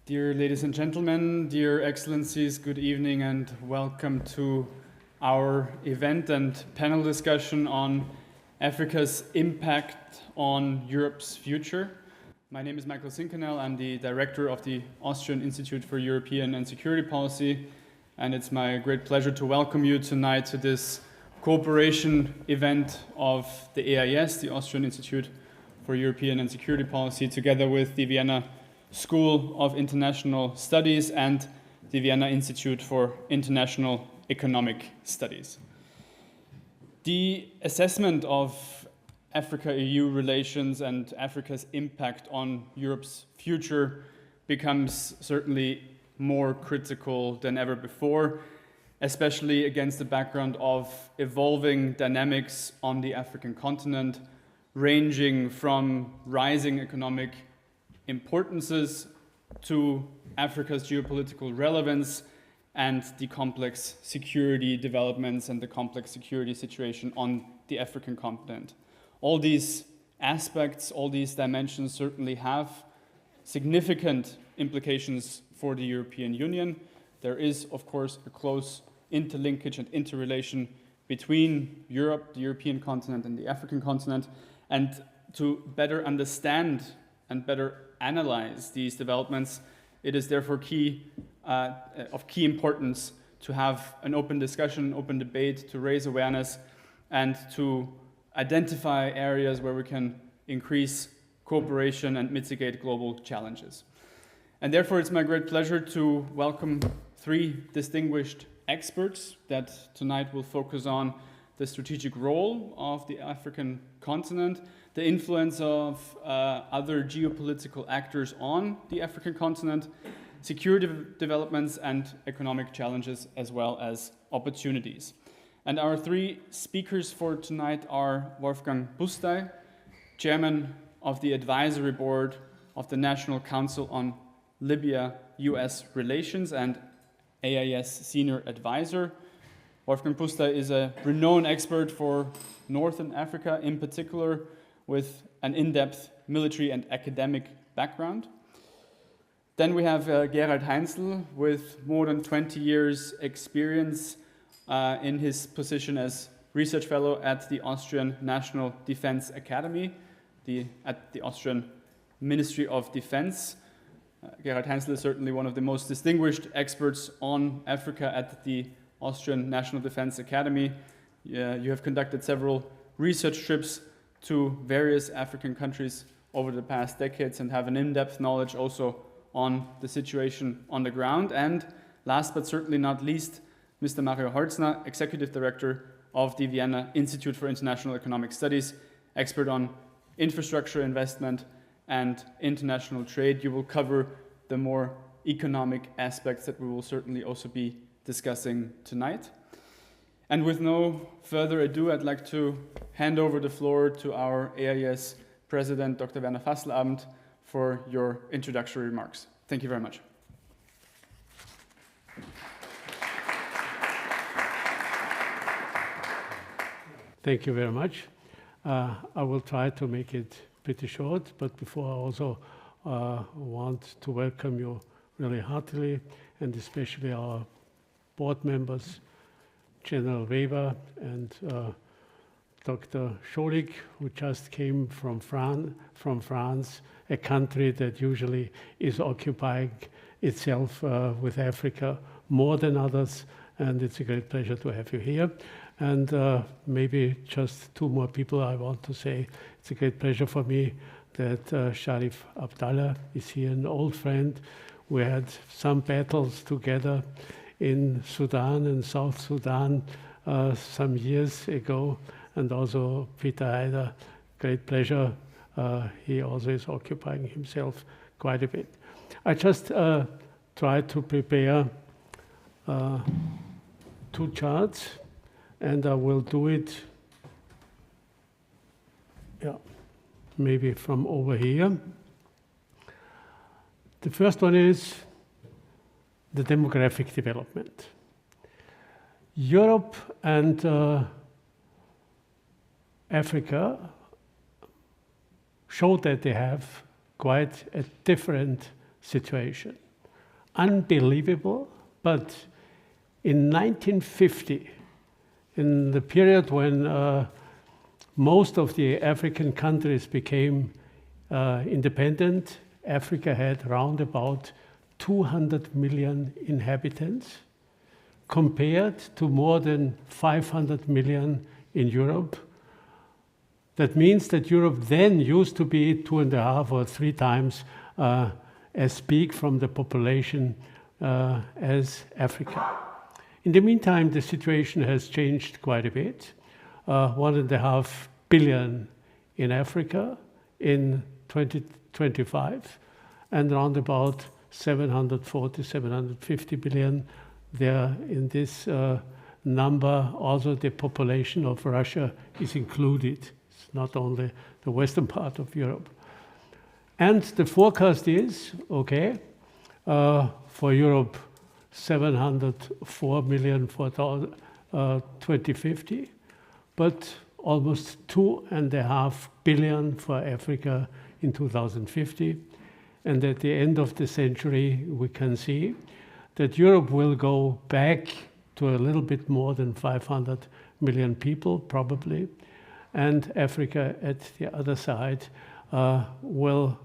Dear ladies and gentlemen, dear excellencies, good evening and welcome to our event and panel discussion on Africa's impact on Europe's future. My name is Michael Zinkanell. I'm the director of the Austrian Institute for European and Security Policy, and it's my great pleasure to welcome you tonight to this cooperation event of the AIES, the Austrian Institute for European and Security Policy, together with the Vienna School of International Studies and the Vienna Institute for International Economic Studies. The assessment of Africa-EU relations and Africa's impact on Europe's future becomes certainly more critical than ever before, especially against the background of evolving dynamics on the African continent, ranging from rising economic importances to Africa's geopolitical relevance and the complex security developments and the complex security situation on the African continent. All these aspects, all these dimensions certainly have significant implications for the European Union. There is, of course, a close interlinkage and interrelation between Europe, the European continent, and the African continent. And to better understand and better analyze these developments, it is therefore of key importance to have an open discussion, open debate, to raise awareness and to identify areas where we can increase cooperation and mitigate global challenges. And therefore it's my great pleasure to welcome three distinguished experts that tonight will focus on the strategic role of the African continent, the influence of other geopolitical actors on the African continent, security developments and economic challenges, as well as opportunities. And our three speakers for tonight are Wolfgang Pusztai, chairman of the advisory board of the National Council on Libya-US Relations and AIES senior advisor. Wolfgang Pusztai is a renowned expert for Northern Africa, in particular, with an in-depth military and academic background. Then we have Gerald Hainzl, with more than 20 years experience in his position as research fellow at the Austrian National Defense Academy, at the Austrian Ministry of Defense. Gerald Hainzl is certainly one of the most distinguished experts on Africa at the Austrian National Defense Academy. You have conducted several research trips to various African countries over the past decades and have an in-depth knowledge also on the situation on the ground. And last but certainly not least, Mr. Mario Holzner, Executive Director of the Vienna Institute for International Economic Studies, expert on infrastructure investment and international trade. You will cover the more economic aspects that we will certainly also be discussing tonight. And with no further ado, I'd like to hand over the floor to our AIES President, Dr. Werner Fasslabend, for your introductory remarks. Thank you very much. Thank you very much. I will try to make it pretty short, but before I also want to welcome you really heartily, and especially our board members, General Weber and Dr. Scholig, who just came from France, a country that usually is occupying itself with Africa more than others, and it's a great pleasure to have you here. And maybe just two more people I want to say. It's a great pleasure for me that Sharif Abdallah is here, an old friend. We had some battles together in Sudan and South Sudan some years ago, and also Peter Heider, great pleasure. He also is occupying himself quite a bit. I just tried to prepare two charts, and I will do it maybe from over here. The first one is the demographic development. Europe and Africa show that they have quite a different situation. unbelievable, but in 1950, in the period when most of the African countries became independent, Africa had around about 200 million inhabitants, compared to more than 500 million in Europe. That means that Europe then used to be 2.5 or 3 times as big from the population as Africa. In the meantime, the situation has changed quite a bit. 1.5 billion in Africa in 2025, and around about 740, 750 billion there in this number. Also, the population of Russia is included. It's not only the western part of Europe. And the forecast is, okay, for Europe, 704 million for 2050, but almost 2.5 billion for Africa in 2050. And at the end of the century, we can see that Europe will go back to a little bit more than 500 million people, probably. And Africa at the other side will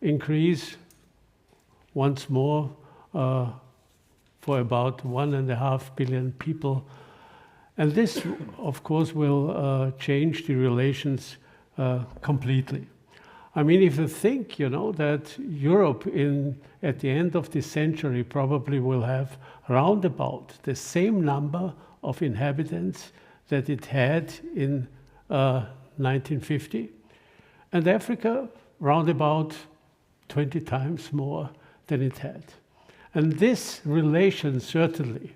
increase once more for about 1.5 billion people. And this, of course, will change the relations completely. I mean, if you think, that Europe at the end of this century probably will have round about the same number of inhabitants that it had in 1950, and Africa round about 20 times more than it had. And this relation certainly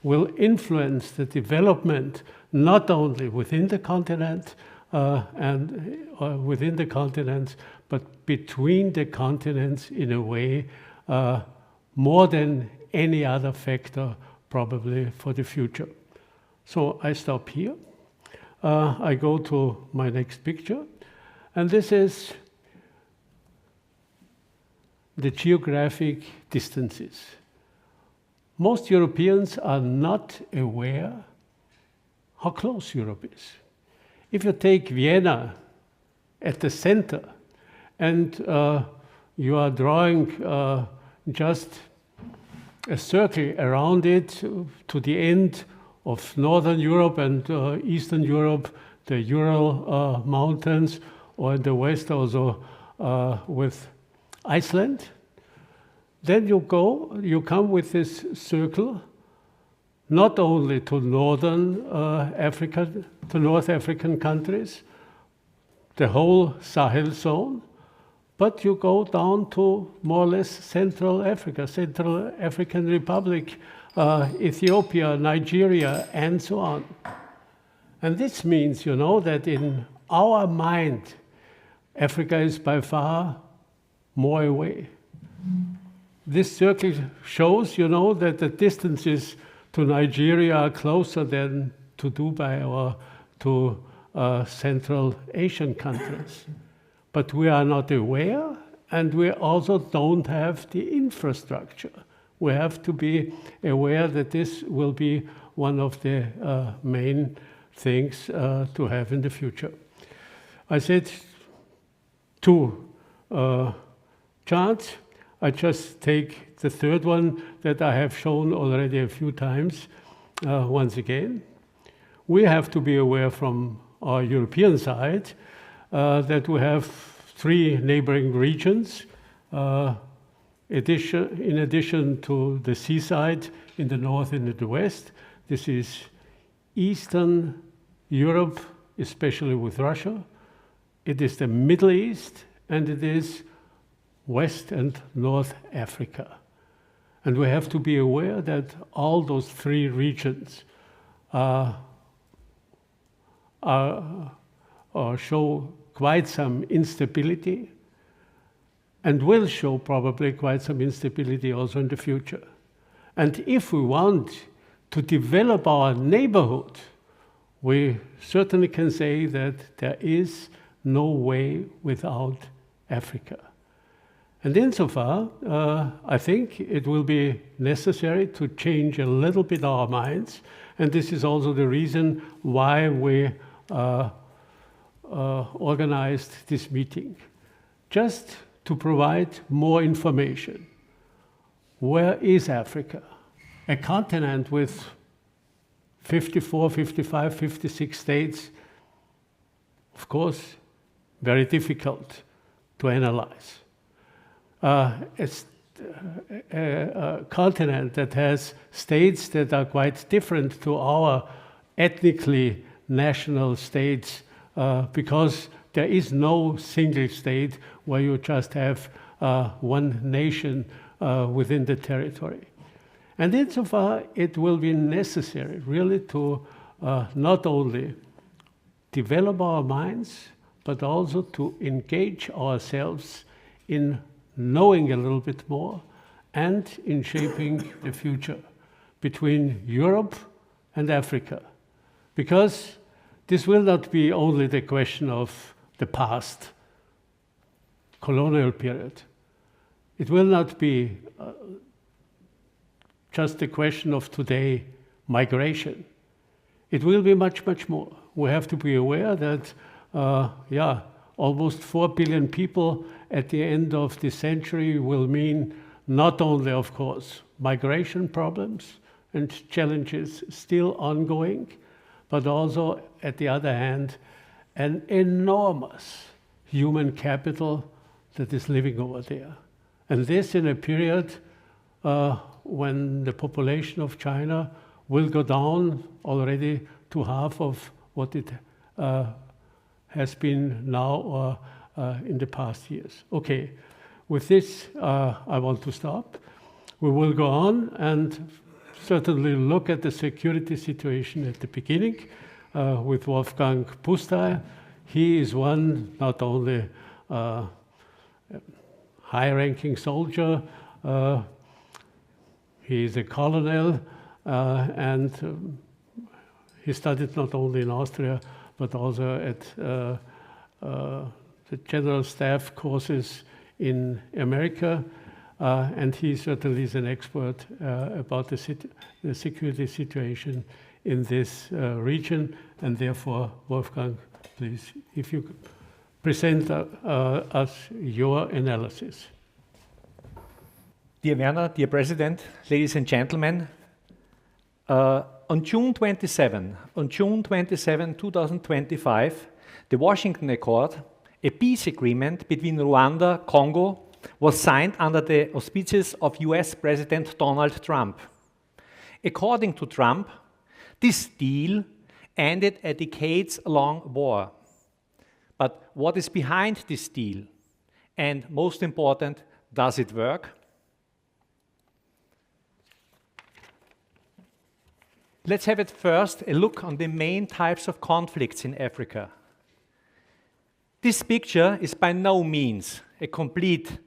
will influence the development not only within the continent, within the continents, but between the continents in a way more than any other factor probably for the future. So I stop here. I go to my next picture, and this is the geographic distances. Most Europeans are not aware how close Europe is. If you take Vienna at the center and you are drawing just a circle around it to the end of Northern Europe and Eastern Europe, the Ural Mountains, or in the west also with Iceland, then you come with this circle not only to northern Africa, to North African countries, the whole Sahel zone, but you go down to more or less Central Africa, Central African Republic, Ethiopia, Nigeria, and so on. And this means, that in our mind, Africa is by far more away. This circle shows, that the distances to Nigeria are closer than to Dubai or to Central Asian countries. But we are not aware, and we also don't have the infrastructure. We have to be aware that this will be one of the main things to have in the future. I said 2 charts. I just take the third one that I have shown already a few times once again. We have to be aware from our European side that we have 3 neighboring regions, in addition to the seaside in the north and in the west. This is Eastern Europe, especially with Russia. It is the Middle East, and it is West and North Africa. And we have to be aware that all those 3 regions show quite some instability, and will show probably quite some instability also in the future. And if we want to develop our neighborhood, we certainly can say that there is no way without Africa. And insofar, I think it will be necessary to change a little bit our minds, and this is also the reason why we organized this meeting, just to provide more information. Where is Africa? A continent with 54, 55, 56 states, of course, very difficult to analyze. It's a continent that has states that are quite different to our ethnically national states, because there is no single state where you just have one nation within the territory. And insofar, it will be necessary really to not only develop our minds, but also to engage ourselves in knowing a little bit more and in shaping the future between Europe and Africa. Because this will not be only the question of the past colonial period. It will not be just a question of today, migration. It will be much, much more. We have to be aware that, almost 4 billion people at the end of the century will mean not only, of course, migration problems and challenges still ongoing, but also, at the other hand, an enormous human capital that is living over there. And this in a period when the population of China will go down already to half of what it has been now or in the past years. Okay, with this I want to stop. We will go on and certainly look at the security situation at the beginning with Wolfgang Pusztai. He is one, not only high-ranking soldier, he is a colonel, and he studied not only in Austria, but also at the General Staff courses in America, and he certainly is an expert about the security situation in this region, and therefore, Wolfgang, please, if you could present us your analysis. Dear Werner, dear President, ladies and gentlemen, on June 27, 2025, the Washington Accord, a peace agreement between Rwanda, Congo, was signed under the auspices of US President Donald Trump. According to Trump, this deal ended a decades-long war. But what is behind this deal? And most important, does it work? Let's have at first a look on the main types of conflicts in Africa. This picture is by no means a complete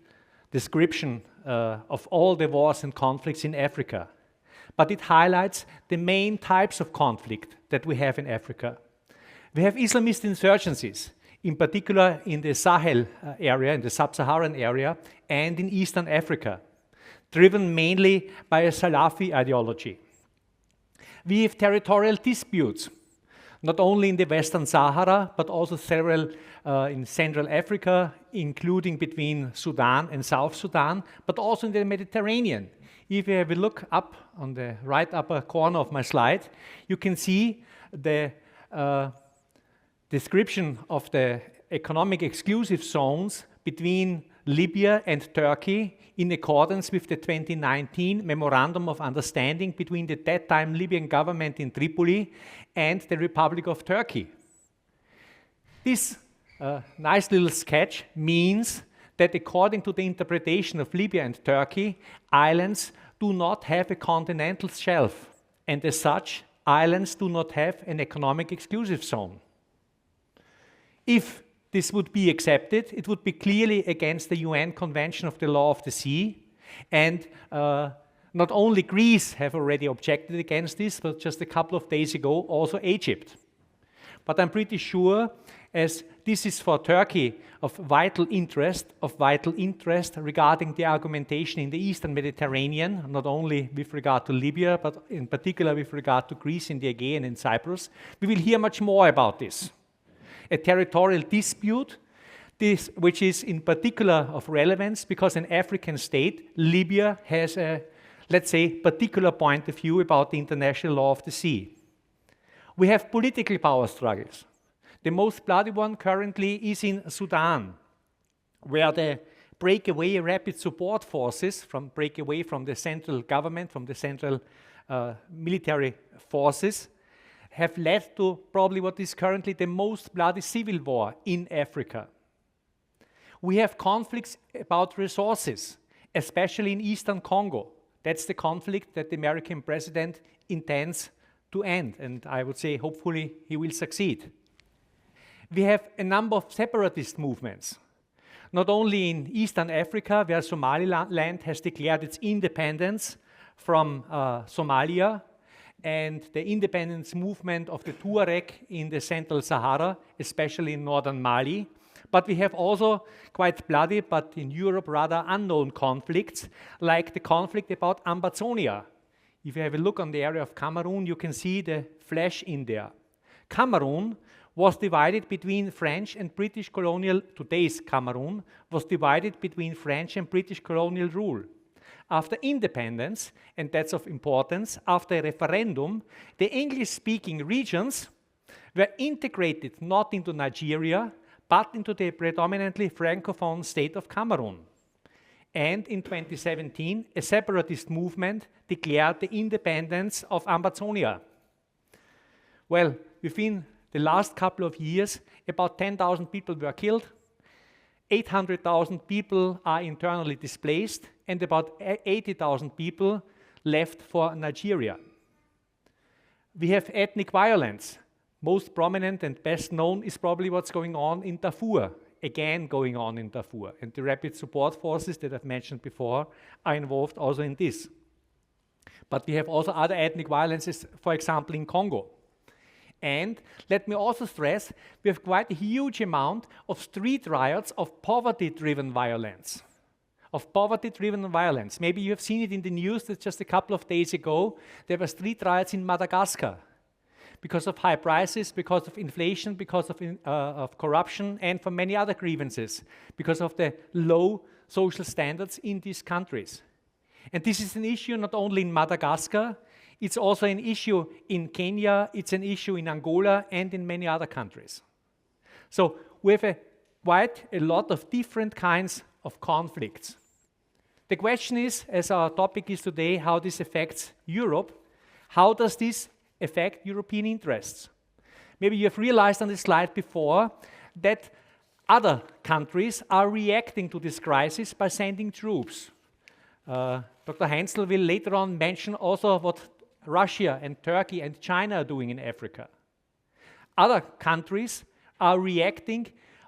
description of all the wars and conflicts in Africa, but it highlights the main types of conflict that we have in Africa. We have Islamist insurgencies, in particular in the Sahel area, in the sub-Saharan area, and in Eastern Africa, driven mainly by a Salafi ideology. We have territorial disputes, not only in the Western Sahara, but also several in Central Africa, including between Sudan and South Sudan, but also in the Mediterranean. If you have a look up on the right upper corner of my slide, you can see the description of the economic exclusive zones between Libya and Turkey in accordance with the 2019 Memorandum of Understanding between the that time Libyan government in Tripoli and the Republic of Turkey. This nice little sketch means that according to the interpretation of Libya and Turkey, islands do not have a continental shelf, and as such, islands do not have an economic exclusive zone. If this would be accepted, it would be clearly against the UN Convention of the Law of the Sea, and not only Greece have already objected against this, but just a couple of days ago, also Egypt. But I'm pretty sure, as this is for Turkey of vital interest regarding the argumentation in the Eastern Mediterranean, not only with regard to Libya, but in particular with regard to Greece and the Aegean and Cyprus. We will hear much more about this. A territorial dispute, which is in particular of relevance because an African state, Libya, has a, let's say, particular point of view about the international law of the sea. We have political power struggles. The most bloody one currently is in Sudan, where the breakaway rapid support forces break away from the central government, from the central military forces, have led to probably what is currently the most bloody civil war in Africa. We have conflicts about resources, especially in Eastern Congo. That's the conflict that the American president intends to end, and I would say hopefully he will succeed. We have a number of separatist movements, not only in Eastern Africa, where Somaliland has declared its independence from Somalia, and the independence movement of the Tuareg in the Central Sahara, especially in northern Mali. But we have also quite bloody, but in Europe rather unknown conflicts, like the conflict about Ambazonia. If you have a look on the area of Cameroon, you can see the flash in there. Cameroon was divided between French and British colonial, today's Cameroon, was divided between French and British colonial rule. After independence, and that's of importance, after a referendum, the English-speaking regions were integrated not into Nigeria, but into the predominantly Francophone state of Cameroon. And in 2017, a separatist movement declared the independence of Ambazonia. Well, within the last couple of years, about 10,000 people were killed, 800,000 people are internally displaced, and about 80,000 people left for Nigeria. We have ethnic violence. Most prominent and best known is probably what's going on in Darfur, again going on in Darfur. And the rapid support forces that I've mentioned before are involved also in this. But we have also other ethnic violences, for example, in Congo. And let me also stress, we have quite a huge amount of street riots of poverty-driven violence. Maybe you have seen it in the news that just a couple of days ago, there were street riots in Madagascar because of high prices, because of inflation, because of corruption, and for many other grievances, because of the low social standards in these countries. And this is an issue not only in Madagascar, it's also an issue in Kenya, it's an issue in Angola, and in many other countries. So we have quite a lot of different kinds of conflicts. The question is, as our topic is today, how this affects Europe. How does this affect European interests? Maybe you have realized on the slide before that other countries are reacting to this crisis by sending troops. Dr. Hainzl will later on mention also what Russia and Turkey and China are doing in Africa. Other countries are reacting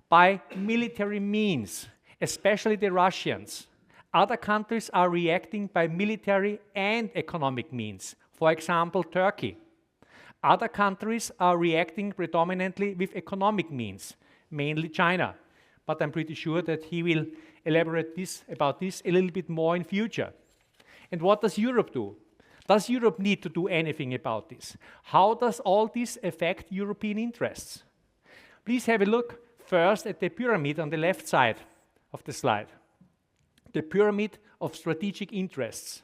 by military means, especially the Russians. Other countries are reacting by military and economic means, for example, Turkey. Other countries are reacting predominantly with economic means, mainly China. But I'm pretty sure that he will elaborate about this a little bit more in future. And what does Europe do? Does Europe need to do anything about this? How does all this affect European interests? Please have a look first at the pyramid on the left side of the slide. The pyramid of strategic interests.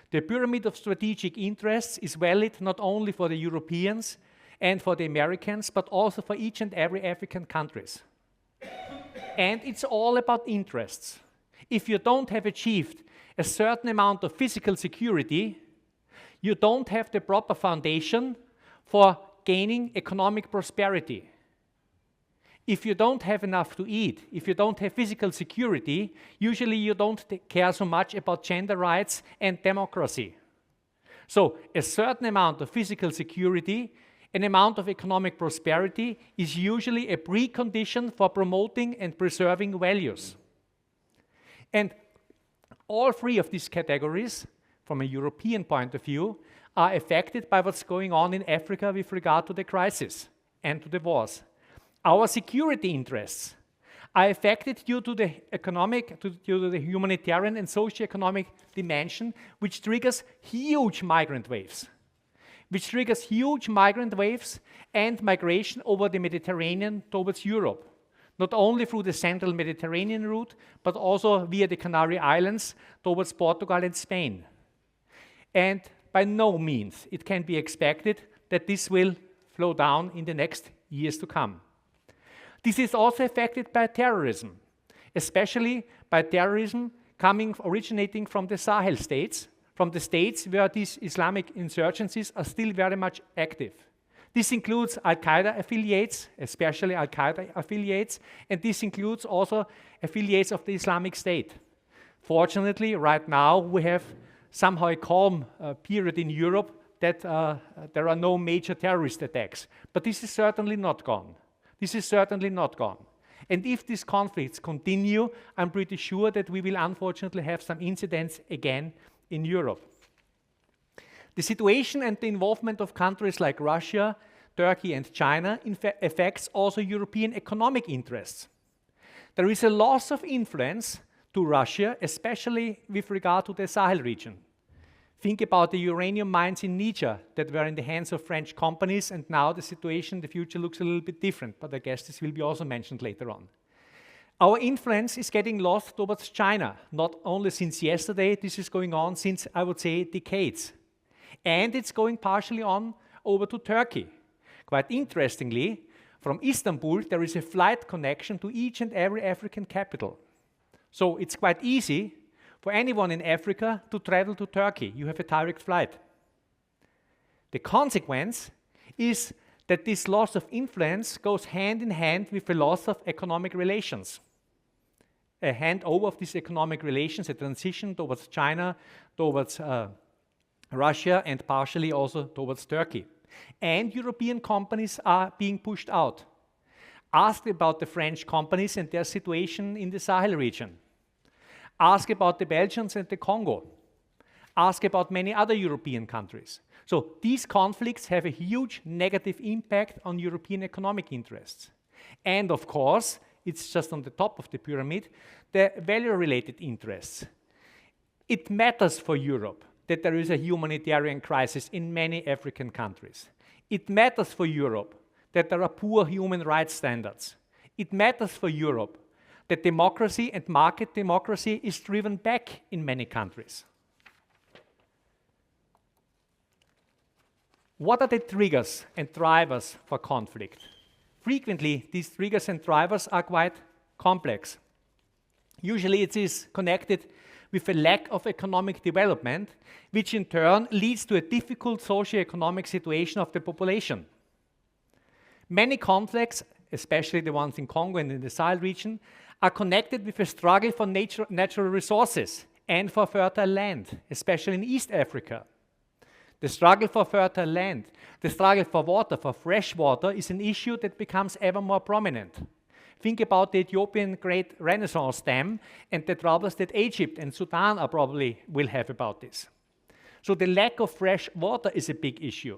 The pyramid of strategic interests is valid not only for the Europeans and for the Americans, but also for each and every African countries. And it's all about interests. If you don't have achieved a certain amount of physical security, you don't have the proper foundation for gaining economic prosperity. If you don't have enough to eat, if you don't have physical security, usually you don't care so much about gender rights and democracy. So a certain amount of physical security, an amount of economic prosperity is usually a precondition for promoting and preserving values. And all three of these categories, from a European point of view, are affected by what's going on in Africa with regard to the crisis and to the wars. Our security interests are affected due to the due to the humanitarian and socio-economic dimension, which triggers huge migrant waves. And migration over the Mediterranean towards Europe, not only through the central Mediterranean route, but also via the Canary Islands towards Portugal and Spain. And by no means it can be expected that this will slow down in the next years to come. This is also affected by terrorism, especially by terrorism originating from the Sahel states, from the states where these Islamic insurgencies are still very much active. This includes Al-Qaeda affiliates, especially Al-Qaeda affiliates, and this includes also affiliates of the Islamic State. Fortunately, right now we have somehow a calm period in Europe that there are no major terrorist attacks. But this is certainly not gone. And if these conflicts continue, I'm pretty sure that we will unfortunately have some incidents again in Europe. The situation and the involvement of countries like Russia, Turkey and China affects also European economic interests. There is a loss of influence to Russia, especially with regard to the Sahel region. Think about the uranium mines in Niger that were in the hands of French companies, and now the situation in the future looks a little bit different, but I guess this will be also mentioned later on. Our influence is getting lost towards China, not only since yesterday, this is going on since, I would say, decades. And it's going partially on over to Turkey. Quite interestingly, from Istanbul, there is a flight connection to each and every African capital. So it's quite easy for anyone in Africa to travel to Turkey. You have a direct flight. The consequence is that this loss of influence goes hand in hand with the loss of economic relations. A handover of these economic relations, a transition towards China, towards Russia, and partially also towards Turkey. And European companies are being pushed out. Ask about the French companies and their situation in the Sahel region. Ask about the Belgians and the Congo. Ask about many other European countries. So these conflicts have a huge negative impact on European economic interests. And of course, it's just on the top of the pyramid, the value-related interests. It matters for Europe that there is a humanitarian crisis in many African countries. It matters for Europe that there are poor human rights standards. It matters for Europe that democracy and market democracy is driven back in many countries. What are the triggers and drivers for conflict? Frequently, these triggers and drivers are quite complex. Usually it is connected with a lack of economic development, which in turn leads to a difficult socio-economic situation of the population. Many conflicts, especially the ones in Congo and in the Sahel region, are connected with a struggle for natural resources and for fertile land, especially in East Africa. The struggle for fertile land, the struggle for water, for fresh water, is an issue that becomes ever more prominent. Think about the Ethiopian Great Renaissance Dam and the troubles that Egypt and Sudan probably will have about this. So the lack of fresh water is a big issue,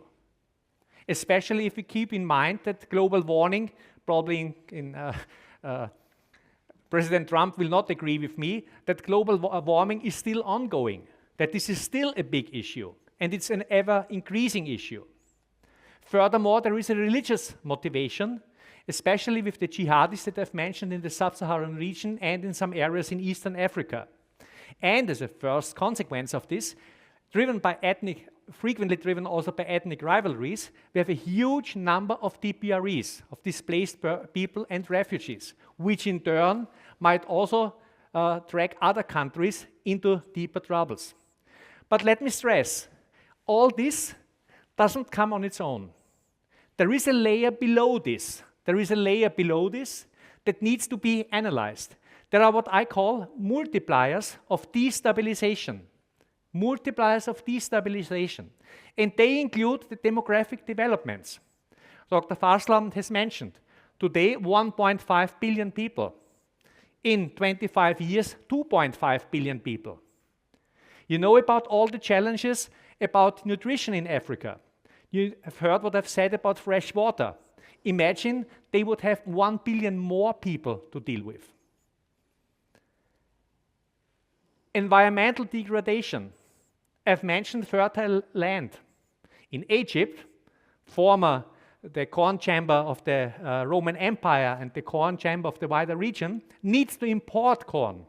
especially if we keep in mind that global warming, probably President Trump will not agree with me, that global warming is still ongoing, that this is still a big issue, and it's an ever-increasing issue. Furthermore, there is a religious motivation, especially with the jihadists that I've mentioned in the sub-Saharan region and in some areas in Eastern Africa. And as a first consequence of this, frequently driven also by ethnic rivalries, we have a huge number of DPREs, of displaced people and refugees, which in turn might also drag other countries into deeper troubles. But let me stress, all this doesn't come on its own. There is a layer below this. That needs to be analyzed. There are what I call multipliers of destabilization. And they include the demographic developments. Dr. Fasslabend has mentioned, today 1.5 billion people. In 25 years, 2.5 billion people. You know about all the challenges about nutrition in Africa. You have heard what I've said about fresh water. Imagine they would have 1 billion more people to deal with. Environmental degradation. I've mentioned fertile land. In Egypt, the corn chamber of the Roman Empire and the corn chamber of the wider region needs to import corn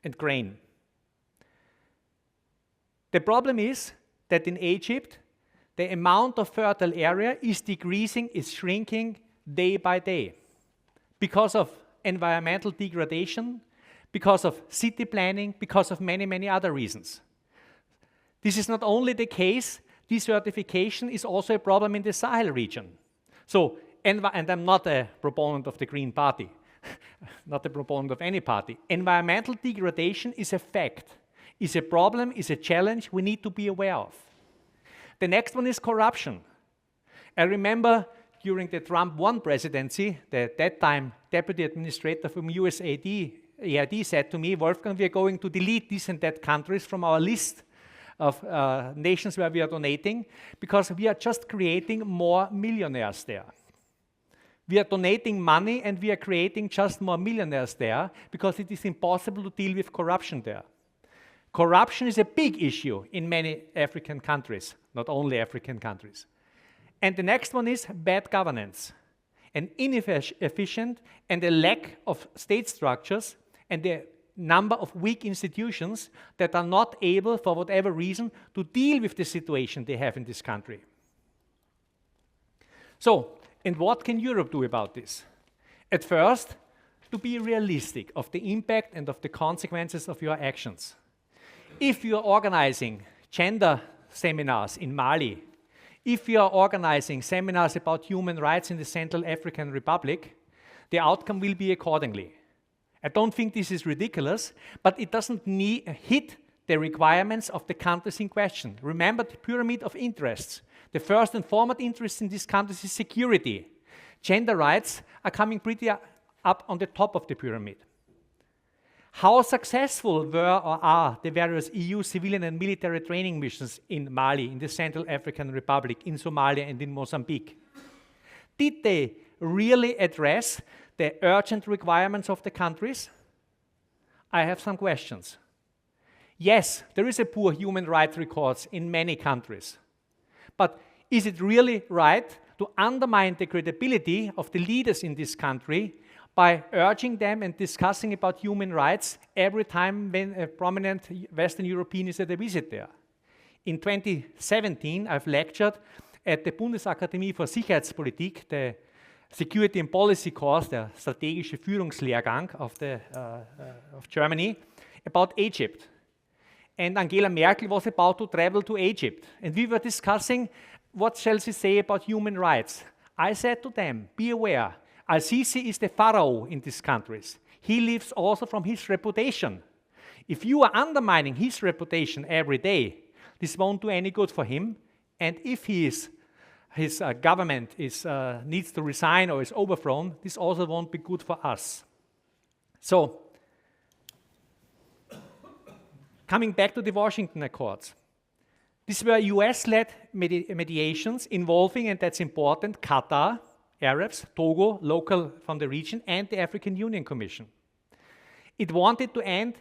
and grain. The problem is that in Egypt, the amount of fertile area is decreasing, is shrinking day by day because of environmental degradation, because of city planning, because of many, many other reasons. This is not only the case, desertification is also a problem in the Sahel region. So, and I'm not a proponent of the Green Party, not a proponent of any party. Environmental degradation is a fact, is a problem, is a challenge we need to be aware of. The next one is corruption. I remember during the Trump 1 presidency, at that time deputy administrator from USAID said to me, Wolfgang, we are going to delete these and that countries from our list of nations where we are donating because we are just creating more millionaires there. We are donating money and we are creating just more millionaires there because it is impossible to deal with corruption there. Corruption is a big issue in many African countries, not only African countries. And the next one is bad governance, an inefficient and a lack of state structures and the number of weak institutions that are not able, for whatever reason, to deal with the situation they have in this country. So, and what can Europe do about this? At first, to be realistic of the impact and of the consequences of your actions. If you are organizing gender seminars in Mali, if you are organizing seminars about human rights in the Central African Republic, the outcome will be accordingly. I don't think this is ridiculous, but it doesn't hit the requirements of the countries in question. Remember the pyramid of interests. The first and foremost interest in these countries is security. Gender rights are coming pretty up on the top of the pyramid. How successful were or are the various EU civilian and military training missions in Mali, in the Central African Republic, in Somalia and in Mozambique? Did they really address the urgent requirements of the countries? I have some questions. Yes, there is a poor human rights records in many countries. But is it really right to undermine the credibility of the leaders in this country by urging them and discussing about human rights every time when a prominent Western European is at a visit there? In 2017, I've lectured at the Bundesakademie für Sicherheitspolitik, the Security and Policy course, the strategische Führungslehrgang of Germany, about Egypt. And Angela Merkel was about to travel to Egypt. And we were discussing, what shall she say about human rights? I said to them, be aware, Al-Sisi is the pharaoh in these countries. He lives also from his reputation. If you are undermining his reputation every day, this won't do any good for him. And if his government needs to resign or is overthrown, this also won't be good for us. So, coming back to the Washington Accords. These were US-led mediations involving, and that's important, Qatar, Arabs, Togo, local from the region, and the African Union Commission. It wanted to end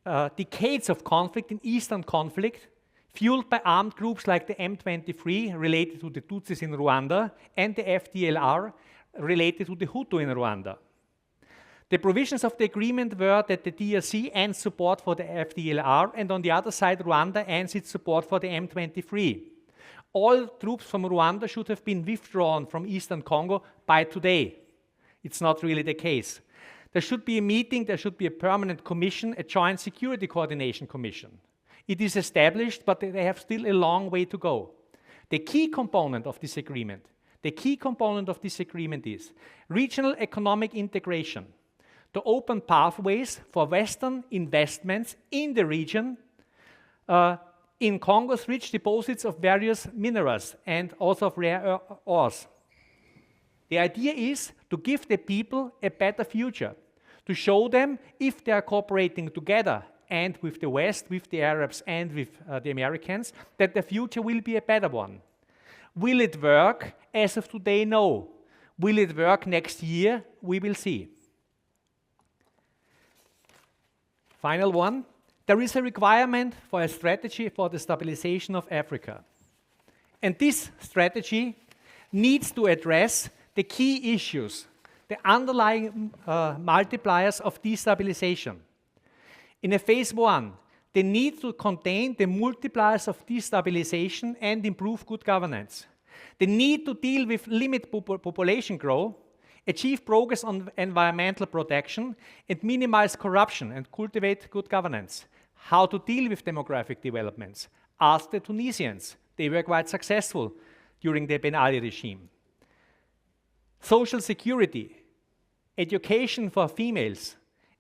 decades of conflict in Eastern conflict, fueled by armed groups like the M23 related to the Tutsis in Rwanda and the FDLR related to the Hutu in Rwanda. The provisions of the agreement were that the DRC ends support for the FDLR and on the other side Rwanda ends its support for the M23. All troops from Rwanda should have been withdrawn from Eastern Congo by today. It's not really the case. There should be a meeting, there should be a permanent commission, a joint security coordination commission. It is established, but they have still a long way to go. The key component of this agreement is regional economic integration, to open pathways for Western investments in the region, in Congo's rich deposits of various minerals and also of rare ores. The idea is to give the people a better future, to show them if they are cooperating together and with the West, with the Arabs and with the Americans, that the future will be a better one. Will it work? As of today, no. Will it work next year? We will see. Final one. There is a requirement for a strategy for the stabilization of Africa. And this strategy needs to address the key issues, the underlying multipliers of destabilization. In a phase one, they need to contain the multipliers of destabilization and improve good governance. They need to deal with limit population growth, achieve progress on environmental protection, and minimize corruption and cultivate good governance. How to deal with demographic developments? Ask the Tunisians. They were quite successful during the Ben Ali regime. Social security, education for females,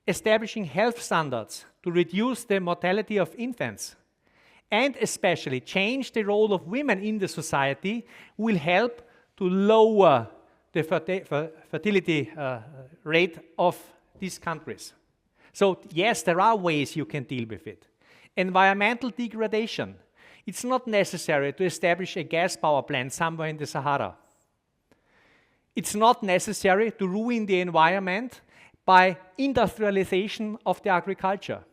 establishing health standards to reduce the mortality of infants, and especially change the role of women in the society will help to lower the fertility rate of these countries. So yes, there are ways you can deal with it. Environmental degradation. It's not necessary to establish a gas power plant somewhere in the Sahara. It's not necessary to ruin the environment by industrialization of the agriculture.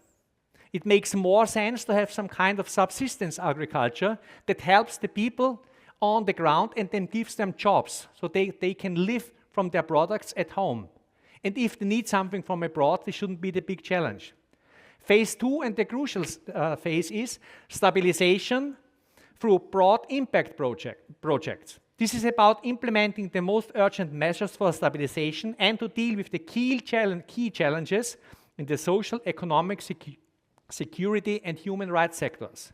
It makes more sense to have some kind of subsistence agriculture that helps the people on the ground and then gives them jobs so they can live from their products at home. And if they need something from abroad, this shouldn't be the big challenge. Phase two and the crucial phase is stabilization through broad impact projects. This is about implementing the most urgent measures for stabilization and to deal with the key challenges in the social, economic, security and human rights sectors.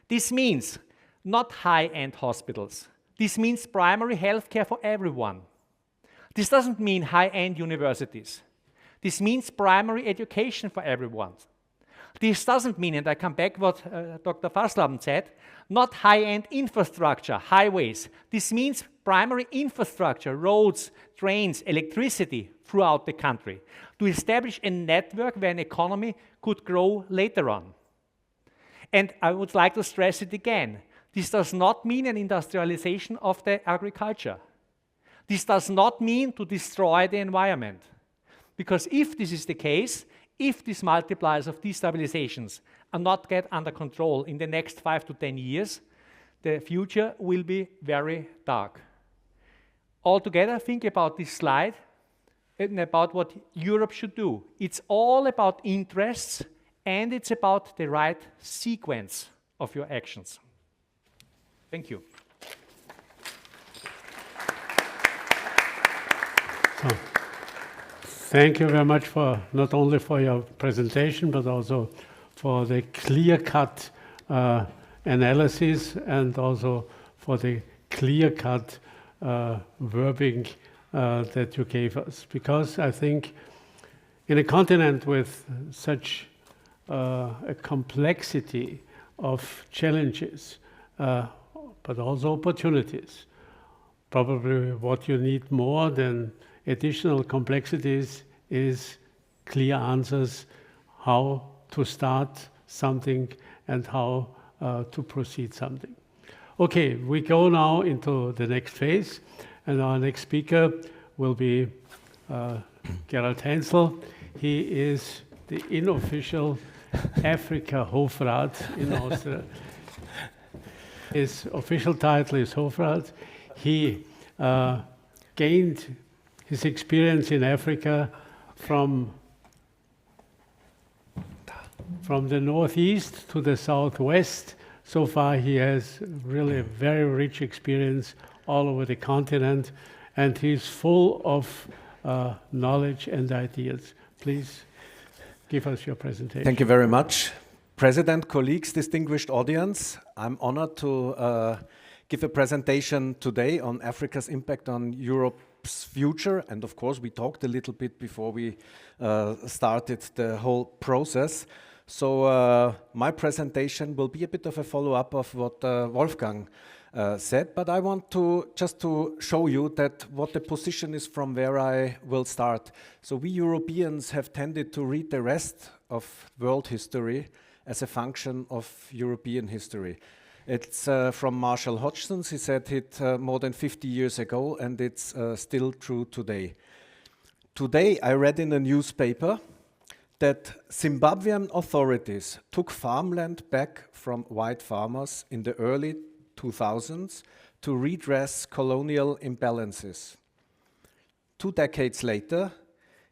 This means not high-end hospitals. This means primary healthcare for everyone. This doesn't mean high-end universities. This means primary education for everyone. This doesn't mean, and I come back what Dr. Fasslabend said, not high-end infrastructure, highways. This means primary infrastructure, roads, trains, electricity throughout the country to establish a network where an economy could grow later on. And I would like to stress it again. This does not mean an industrialization of the agriculture. This does not mean to destroy the environment. Because if this is the case, if these multipliers of destabilizations are not get under control in the next 5 to 10 years, the future will be very dark. Altogether, think about this slide and about what Europe should do. It's all about interests and it's about the right sequence of your actions. Thank you. Thank you very much for not only for your presentation, but also for the clear-cut analysis and also for the clear-cut verbing that you gave us. Because I think in a continent with such a complexity of challenges, but also opportunities, probably what you need more than additional complexities is clear answers how to start something and how to proceed something. Okay, we go now into the next phase, and our next speaker will be Gerald Hainzl. He is the unofficial Africa Hofrat in Austria. His official title is Hofrat. He gained his experience in Africa from the northeast to the southwest. So far he has really a very rich experience all over the continent, and he's full of knowledge and ideas. Please give us your presentation. Thank you very much. President, colleagues, distinguished audience, I'm honored to give a presentation today on Africa's impact on Europe's future. And of course, we talked a little bit before we started the whole process. So my presentation will be a bit of a follow-up of what Wolfgang said, but I want to just to show you that what the position is from where I will start. So we Europeans have tended to read the rest of world history as a function of European history. It's from Marshall Hodgson. He said it more than 50 years ago, and it's still true today. Today, I read in a newspaper that Zimbabwean authorities took farmland back from white farmers in the early 2000s to redress colonial imbalances. 2 decades later,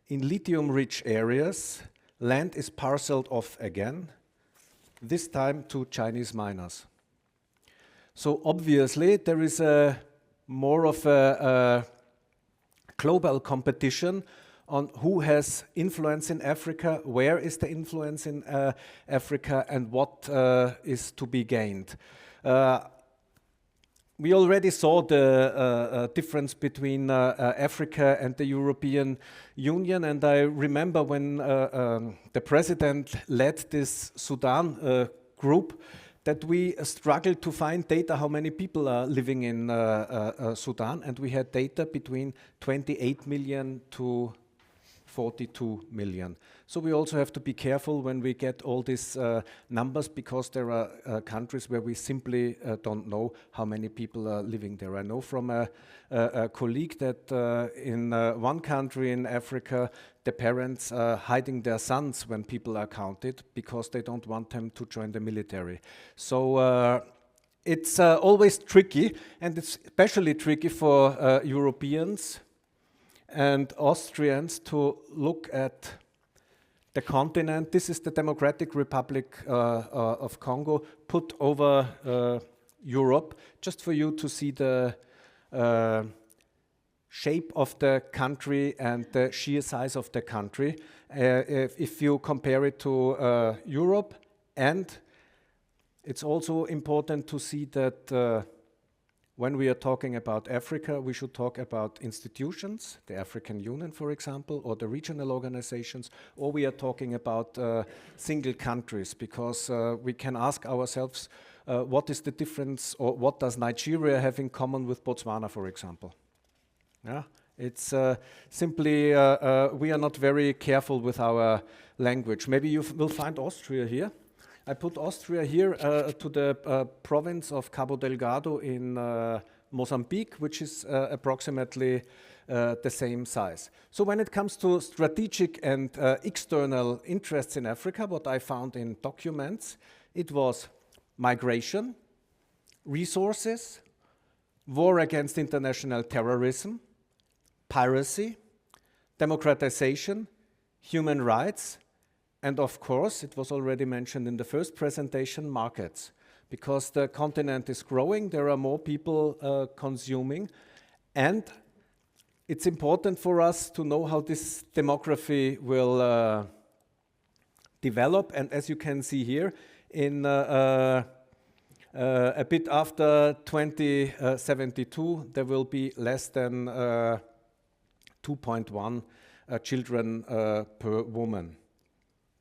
in lithium-rich areas, land is parceled off again, this time to Chinese miners. So obviously, there is more of a global competition on who has influence in Africa, where is the influence in Africa, and what is to be gained. We already saw the difference between Africa and the European Union, and I remember when the president led this Sudan group, that we struggled to find data how many people are living in Sudan, and we had data between 28 million to 42 million. So we also have to be careful when we get all these numbers, because there are countries where we simply don't know how many people are living there. I know from a colleague that in one country in Africa, the parents are hiding their sons when people are counted because they don't want them to join the military. So it's always tricky, and it's especially tricky for Europeans and Austrians to look at the continent. This is the Democratic Republic of Congo put over Europe, just for you to see the shape of the country and the sheer size of the country. If you compare it to Europe, and it's also important to see that when we are talking about Africa, we should talk about institutions, the African Union, for example, or the regional organizations, or we are talking about single countries, because we can ask ourselves, what is the difference, or what does Nigeria have in common with Botswana, for example? Yeah, it's simply, we are not very careful with our language. Maybe you will find Austria here. I put Austria here to the province of Cabo Delgado in Mozambique, which is approximately the same size. So when it comes to strategic and external interests in Africa, what I found in documents, it was migration, resources, war against international terrorism, piracy, democratization, human rights, and of course, it was already mentioned in the first presentation, markets. Because the continent is growing, there are more people consuming, and it's important for us to know how this demography will develop. And as you can see here, in a bit after 2072, there will be less than 2.1 children per woman.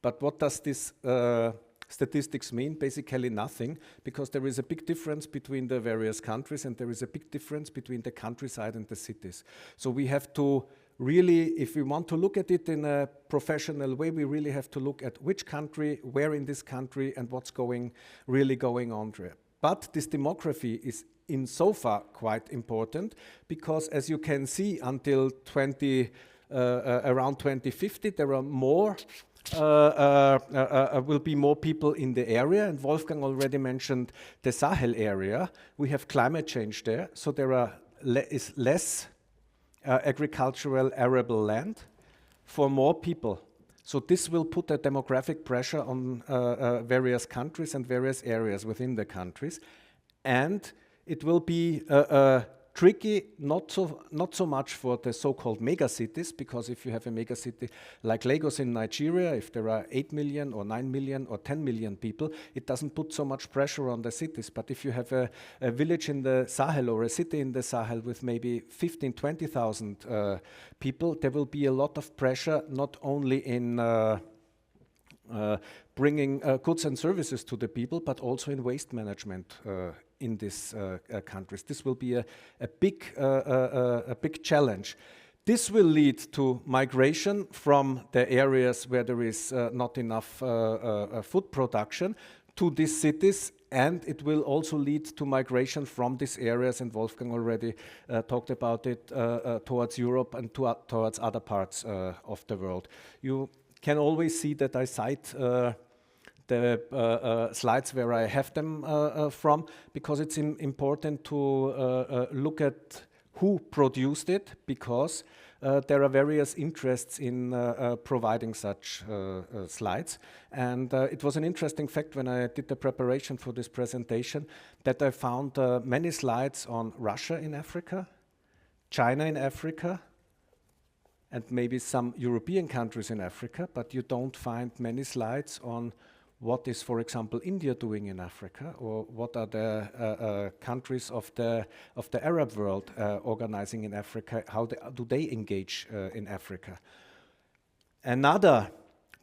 But what does this statistics mean? Basically nothing, because there is a big difference between the various countries, and there is a big difference between the countryside and the cities. So we have to really, if we want to look at it in a professional way, we really have to look at which country, where in this country, and what's really going on there. But this demography is in so far quite important, because as you can see, until around 2050, there are more will be more people in the area, and Wolfgang already mentioned the Sahel area. We have climate change there, so there is less agricultural arable land for more people. So this will put a demographic pressure on various countries and various areas within the countries, and it will be tricky, not so much for the so-called megacities, because if you have a megacity like Lagos in Nigeria, if there are 8 million or 9 million or 10 million people, it doesn't put so much pressure on the cities. But if you have a village in the Sahel or a city in the Sahel with maybe 15, 20,000 people, there will be a lot of pressure, not only in bringing goods and services to the people, but also in waste management in these countries. This will be a big challenge. This will lead to migration from the areas where there is not enough food production to these cities, and it will also lead to migration from these areas, and Wolfgang already talked about it, towards Europe and towards other parts of the world. You can always see that I cite the slides where I have them from, because it's important to look at who produced it, because there are various interests in providing such slides. And it was an interesting fact when I did the preparation for this presentation that I found many slides on Russia in Africa, China in Africa, and maybe some European countries in Africa, but you don't find many slides on what is, for example, India doing in Africa, or what are the countries of the Arab world organizing in Africa, how do they engage in Africa. Another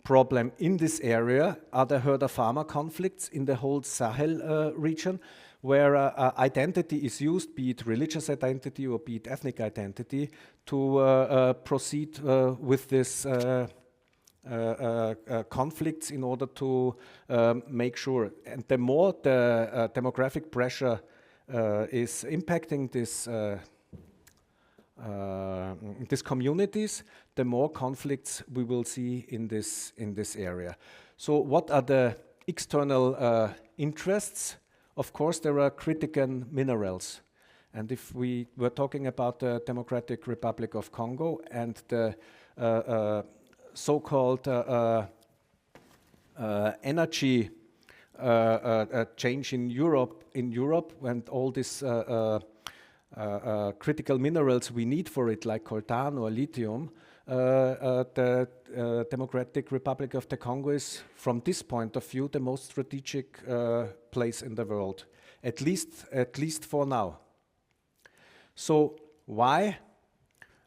problem in this area are the herder-farmer conflicts in the whole Sahel region, where identity is used, be it religious identity or be it ethnic identity, to proceed with this conflicts in order to make sure. And the more the demographic pressure is impacting these communities, the more conflicts we will see in this area. So what are the external interests? Of course, there are critical minerals. And if we were talking about the Democratic Republic of Congo and the so-called energy change in Europe, and all these critical minerals we need for it, like coltan or lithium, the Democratic Republic of the Congo is, from this point of view, the most strategic place in the world, at least for now. So why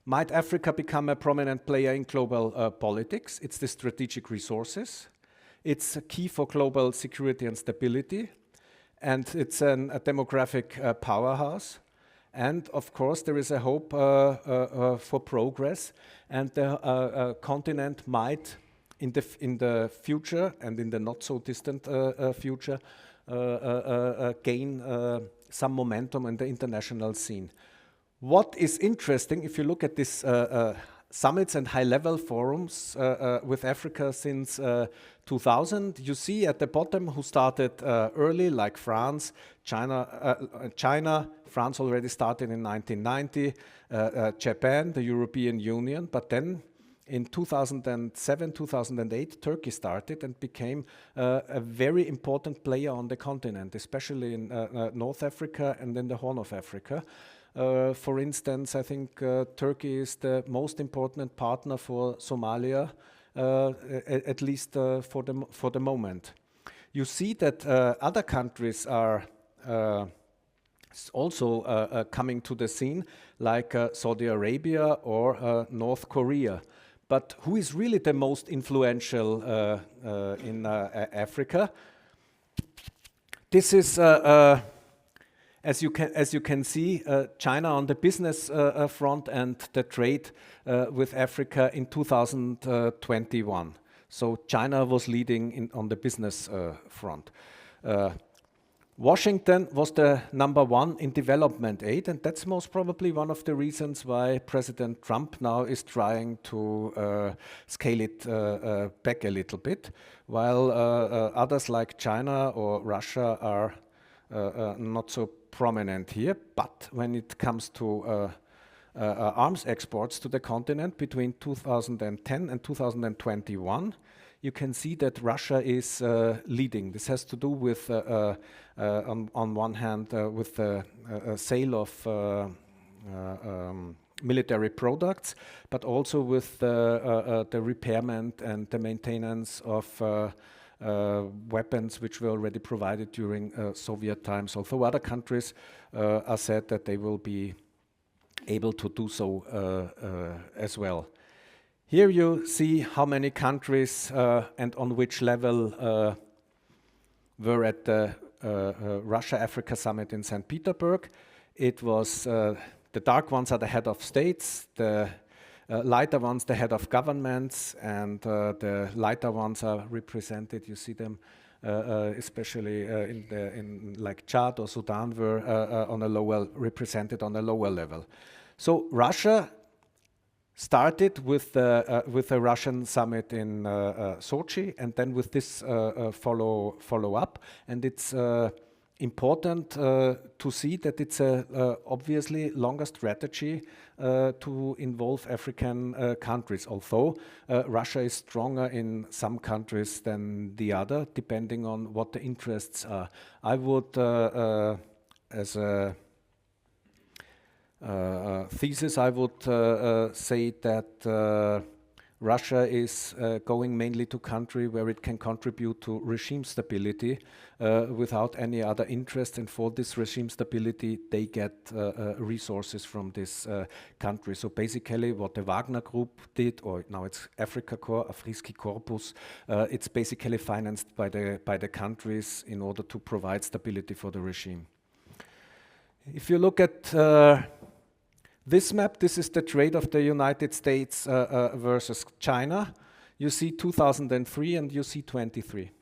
might Africa become a prominent player in global politics? It's the strategic resources. It's a key for global security and stability. And it's a demographic powerhouse. And of course, there is a hope for progress. And the continent might, in the future and in the not so distant future, gain some momentum in the international scene. What is interesting, if you look at these summits and high-level forums with Africa since 2000, you see at the bottom who started early, like France, China. France already started in 1990, Japan, the European Union, but then in 2007, 2008, Turkey started and became a very important player on the continent, especially in North Africa and in the Horn of Africa. For instance, I think Turkey is the most important partner for Somalia, at least for the moment. You see that other countries are also coming to the scene, like Saudi Arabia or North Korea. But who is really the most influential in Africa? This is as you can see, China on the business front and the trade with Africa in 2021. So China was leading on the business front. Washington was the #1 in development aid, and that's most probably one of the reasons why President Trump now is trying to scale it back a little bit, while others like China or Russia are not so prominent here. But when it comes to arms exports to the continent between 2010 and 2021, you can see that Russia is leading. This has to do with, on one hand, with the sale of military products, but also with the repairment and the maintenance of weapons which were already provided during Soviet times. Although other countries are said that they will be able to do so as well. Here you see how many countries and on which level were at the Russia-Africa Summit in St. Petersburg. It was, the dark ones are the head of states, the lighter ones the head of governments, and the lighter ones are represented, you see them especially in like Chad or Sudan, were represented on a lower level. So Russia started with the Russian summit in Sochi, and then with this follow up, and it's important to see that it's a obviously longer strategy to involve African countries, although Russia is stronger in some countries than the other, depending on what the interests are. I would, as a thesis, I would say that Russia is going mainly to country where it can contribute to regime stability without any other interest, and for this regime stability they get resources from this country. So basically what the Wagner Group did, or now it's Afrika Korps, Afriski Korpus, it's basically financed by the countries in order to provide stability for the regime. If you look at this map, this is the trade of the United States versus China. You see 2003 and you see 23.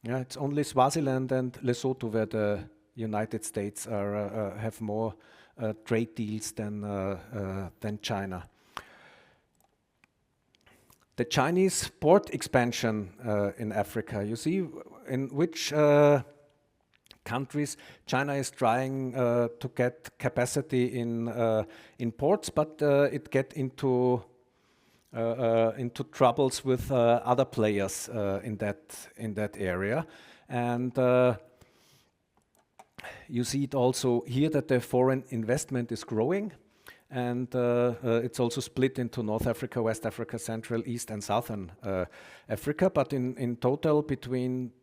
Yeah, it's only Swaziland and Lesotho where the United States have more trade deals than China. The Chinese port expansion in Africa, you see in which countries China is trying to get capacity in ports, but it get into troubles with other players in that area, and you see it also here that the foreign investment is growing, and it's also split into North Africa, West Africa, Central, East, and Southern Africa. But in total, between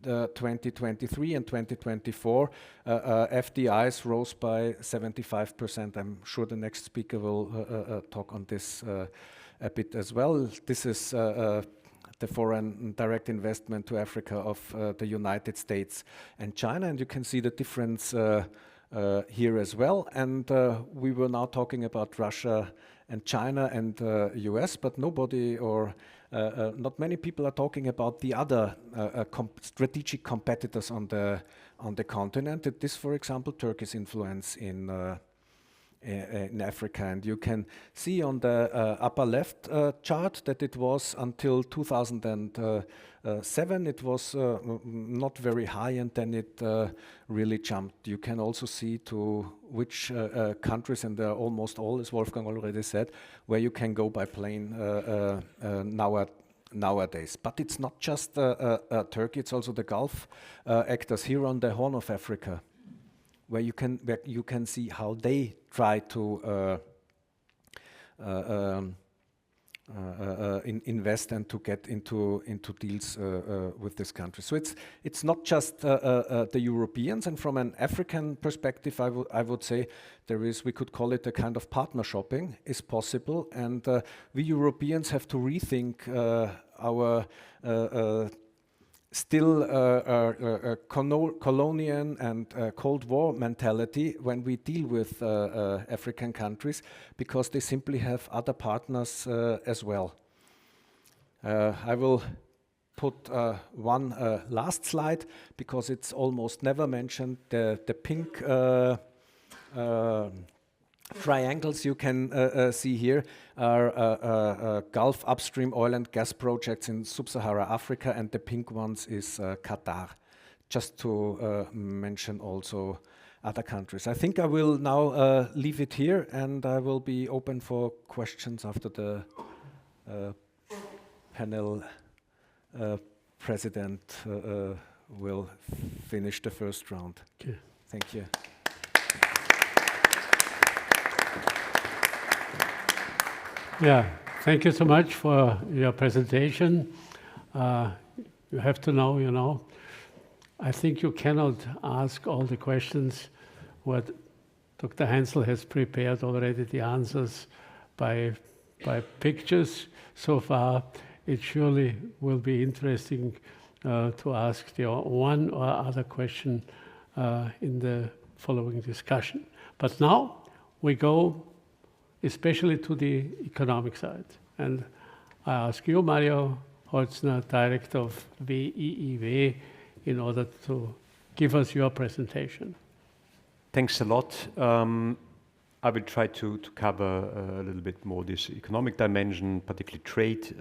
2023 and 2024, FDIs rose by 75%. I'm sure the next speaker will talk on this a bit as well. This is the foreign direct investment to Africa of the United States and China, and you can see the difference here as well. And we were now talking about Russia and China and US, but nobody or not many people are talking about the other strategic competitors on the continent. This, for example, Turkey's influence in Africa, and you can see on the upper left chart that it was until 2007 it was not very high, and then it really jumped. You can also see to which countries, and they're almost all, as Wolfgang already said, where you can go by plane nowadays. But it's not just Turkey, it's also the Gulf actors here on the Horn of Africa, where you can see how they try to invest and to get into deals with this country. So it's not just the Europeans, and from an African perspective, I would say we could call it a kind of partner shopping is possible, and we Europeans have to rethink our still colonial and Cold War mentality when we deal with African countries, because they simply have other partners as well. I will put one last slide, because it's almost never mentioned. The pink triangles you can see here are Gulf upstream oil and gas projects in sub-Saharan Africa, and the pink ones is Qatar, just to mention also other countries. I think I will now leave it here, and I will be open for questions after the panel president will finish the first round. Okay. Thank you. Yeah, thank you so much for your presentation. You have to know, I think you cannot ask all the questions what Dr. Hainzl has prepared already, the answers by pictures so far. It surely will be interesting to ask the one or other question in the following discussion. But now we go especially to the economic side. And I ask you, Mario, Holzner, Director of wiiw, in order to give us your presentation. Thanks a lot. I will try to cover a little bit more this economic dimension, particularly trade,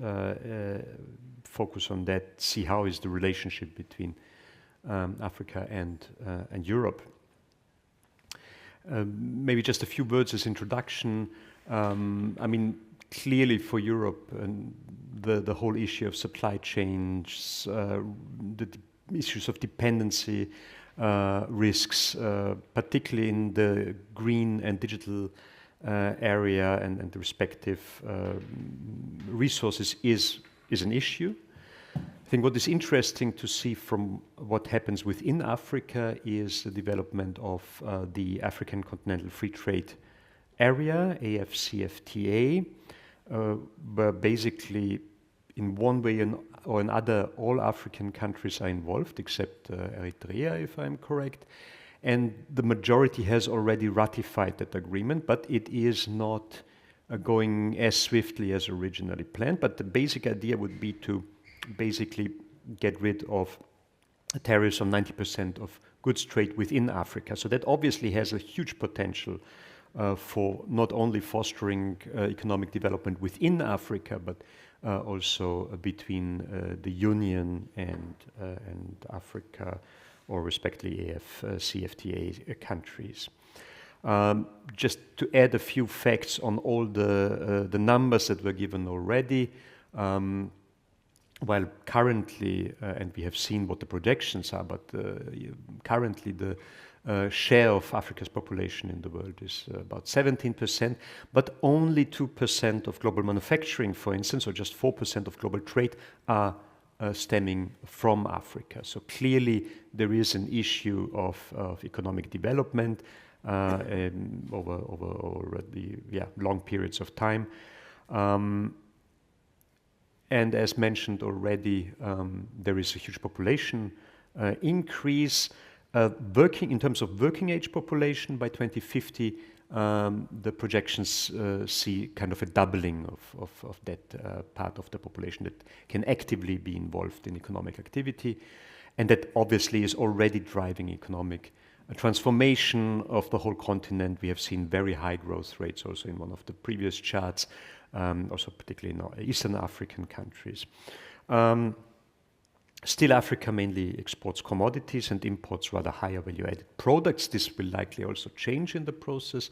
focus on that, see how is the relationship between Africa and Europe. Maybe just a few words as introduction. I mean, clearly for Europe, the whole issue of supply chains, the issues of dependency, risks, particularly in the green and digital area and the respective resources is an issue. I think what is interesting to see from what happens within Africa is the development of the African Continental Free Trade Area, AFCFTA, where basically in one way or another all African countries are involved, except Eritrea, if I'm correct. And the majority has already ratified that agreement, but it is not going as swiftly as originally planned. But the basic idea would be to basically get rid of tariffs on 90% of goods trade within Africa. So that obviously has a huge potential for not only fostering economic development within Africa, but also between the Union and Africa, or respectively AFCFTA countries. Just to add a few facts on all the numbers that were given already. While currently, and we have seen what the projections are, but currently the share of Africa's population in the world is about 17%, but only 2% of global manufacturing, for instance, or just 4% of global trade are stemming from Africa. So clearly there is an issue of economic development over the long periods of time. And as mentioned already, there is a huge population increase. In terms of working age population by 2050, the projections see kind of a doubling of that part of the population that can actively be involved in economic activity. And that obviously is already driving economic transformation of the whole continent. We have seen very high growth rates also in one of the previous charts, also particularly in Eastern African countries. Still, Africa mainly exports commodities and imports rather higher value-added products. This will likely also change in the process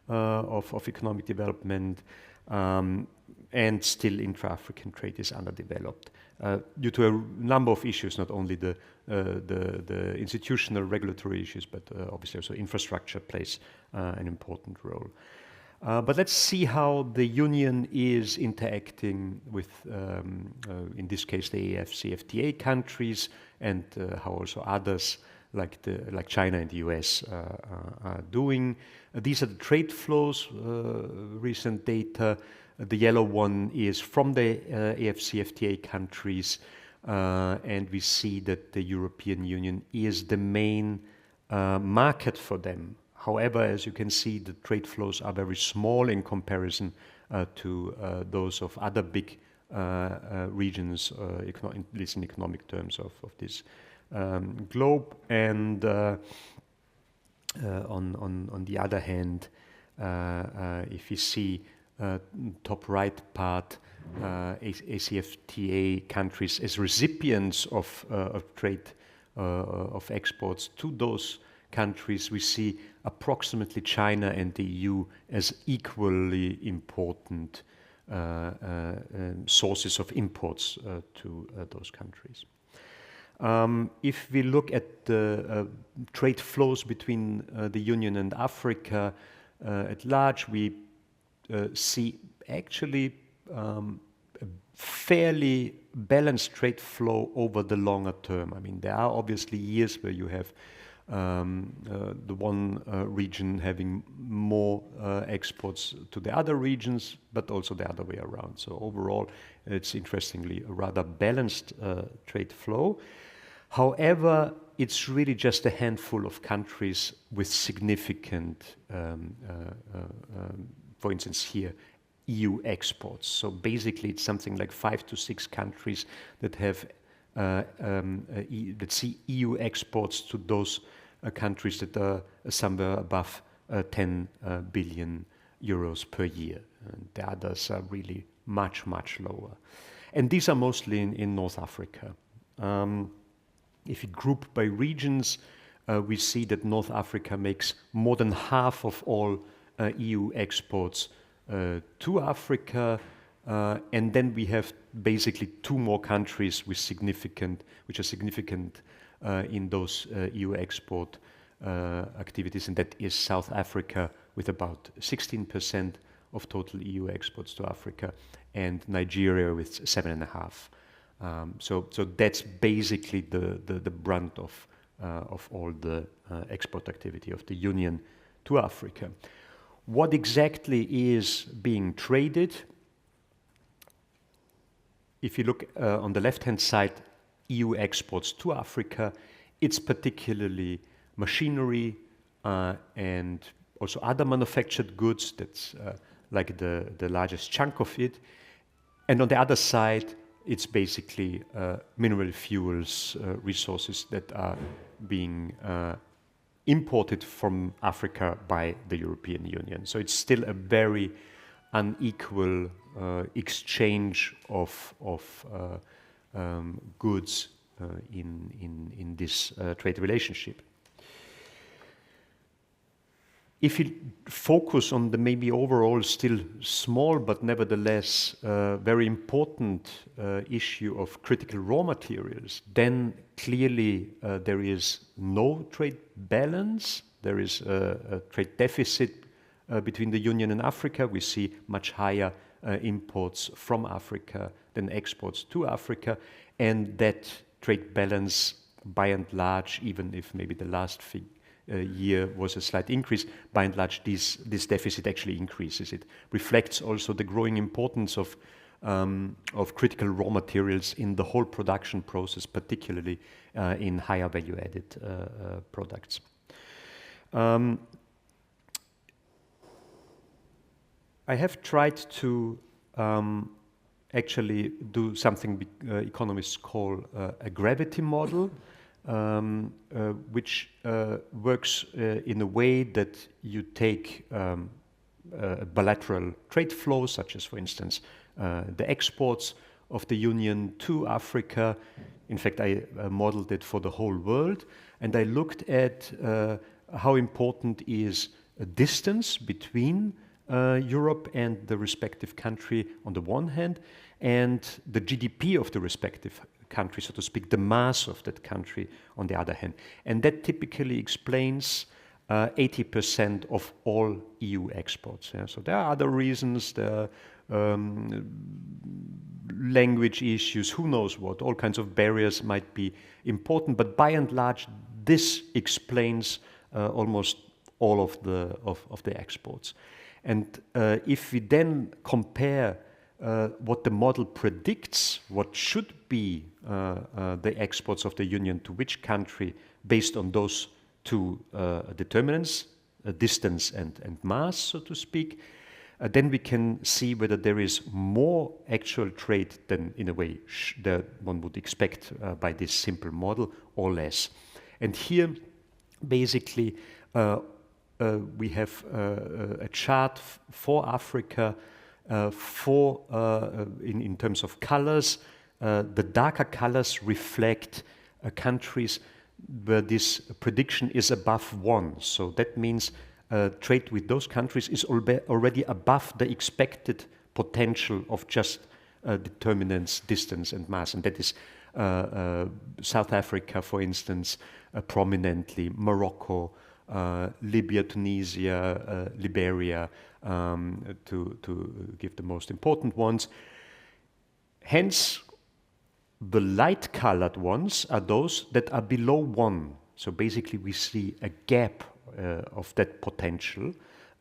of economic development, and still intra-African trade is underdeveloped due to a number of issues, not only the institutional regulatory issues, but obviously also infrastructure plays an important role. But let's see how the Union is interacting with, in this case, the AFCFTA countries, and how also others like China and the US are doing. These are the trade flows, recent data. The yellow one is from the AFCFTA countries, and we see that the European Union is the main market for them. However, as you can see, the trade flows are very small in comparison to those of other big regions, at least in economic terms of this globe. And on the other hand, if you see top right part, ACFTA countries as recipients of trade of exports to those countries, we see approximately China and the EU as equally important sources of imports to those countries. If we look at the trade flows between the Union and Africa at large, we see actually a fairly balanced trade flow over the longer term. I mean, there are obviously years where you have the one region having more exports to the other regions, but also the other way around. So overall, it's interestingly a rather balanced trade flow. However, it's really just a handful of countries with significant, for instance here, EU exports. So basically, it's something like 5 to 6 countries that have that see EU exports to those countries that are somewhere above 10 billion euros per year. And the others are really much, much lower. And these are mostly in North Africa. If you group by regions, we see that North Africa makes more than half of all EU exports to Africa. And then we have basically 2 more countries which are significant in those EU export activities, and that is South Africa with about 16% of total EU exports to Africa, and Nigeria with 7.5%. So that's basically the brunt of all the export activity of the Union to Africa. What exactly is being traded? If you look on the left-hand side, EU exports to Africa, it's particularly machinery and also other manufactured goods. That's like the largest chunk of it. And on the other side, it's basically mineral fuels, resources that are being imported from Africa by the European Union. So it's still a very unequal exchange of goods in this trade relationship. If you focus on the maybe overall still small but nevertheless very important issue of critical raw materials, then clearly there is no trade balance. There is a trade deficit between the Union and Africa. We see much higher imports from Africa than exports to Africa, and that trade balance, by and large, even if maybe the last year was a slight increase, by and large this deficit actually increases. It reflects also the growing importance of critical raw materials in the whole production process, particularly in higher value-added products. I have tried to actually do something economists call a gravity model, which works in a way that you take bilateral trade flows, such as, for instance, the exports of the Union to Africa. In fact, I modeled it for the whole world, and I looked at how important is a distance between Europe and the respective country on the one hand, and the GDP of the respective country, so to speak, the mass of that country on the other hand. And that typically explains 80% of all EU exports. Yeah? So there are other reasons, there are language issues, who knows what, all kinds of barriers might be important, but by and large, this explains almost all of the exports. And if we then compare what the model predicts, what should be the exports of the Union to which country based on those 2 determinants, distance and mass, so to speak, then we can see whether there is more actual trade than, in a way, that one would expect by this simple model, or less. And here, basically, we have a chart for Africa in terms of colors. The darker colors reflect countries where this prediction is above 1. So that means trade with those countries is already above the expected potential of just determinants, distance and mass. And that is South Africa, for instance, prominently, Morocco, Libya, Tunisia, Liberia, to give the most important ones. Hence, the light-colored ones are those that are below 1. So basically, we see a gap of that potential,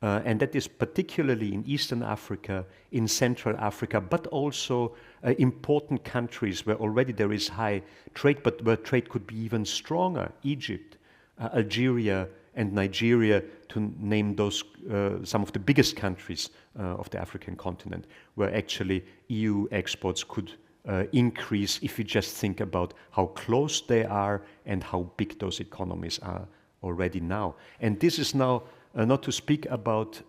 and that is particularly in Eastern Africa, in Central Africa, but also important countries where already there is high trade, but where trade could be even stronger: Egypt, Algeria, and Nigeria, to name those some of the biggest countries of the African continent, where actually EU exports could increase if you just think about how close they are and how big those economies are already now. And this is now not to speak about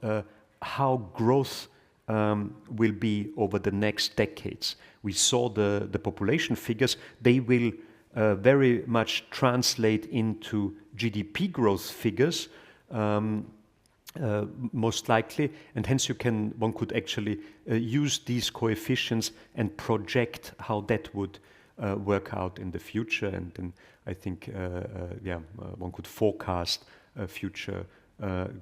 how growth will be over the next decades. We saw the population figures. They will very much translate into GDP growth figures, most likely, and hence one could actually use these coefficients and project how that would work out in the future, and then I think one could forecast future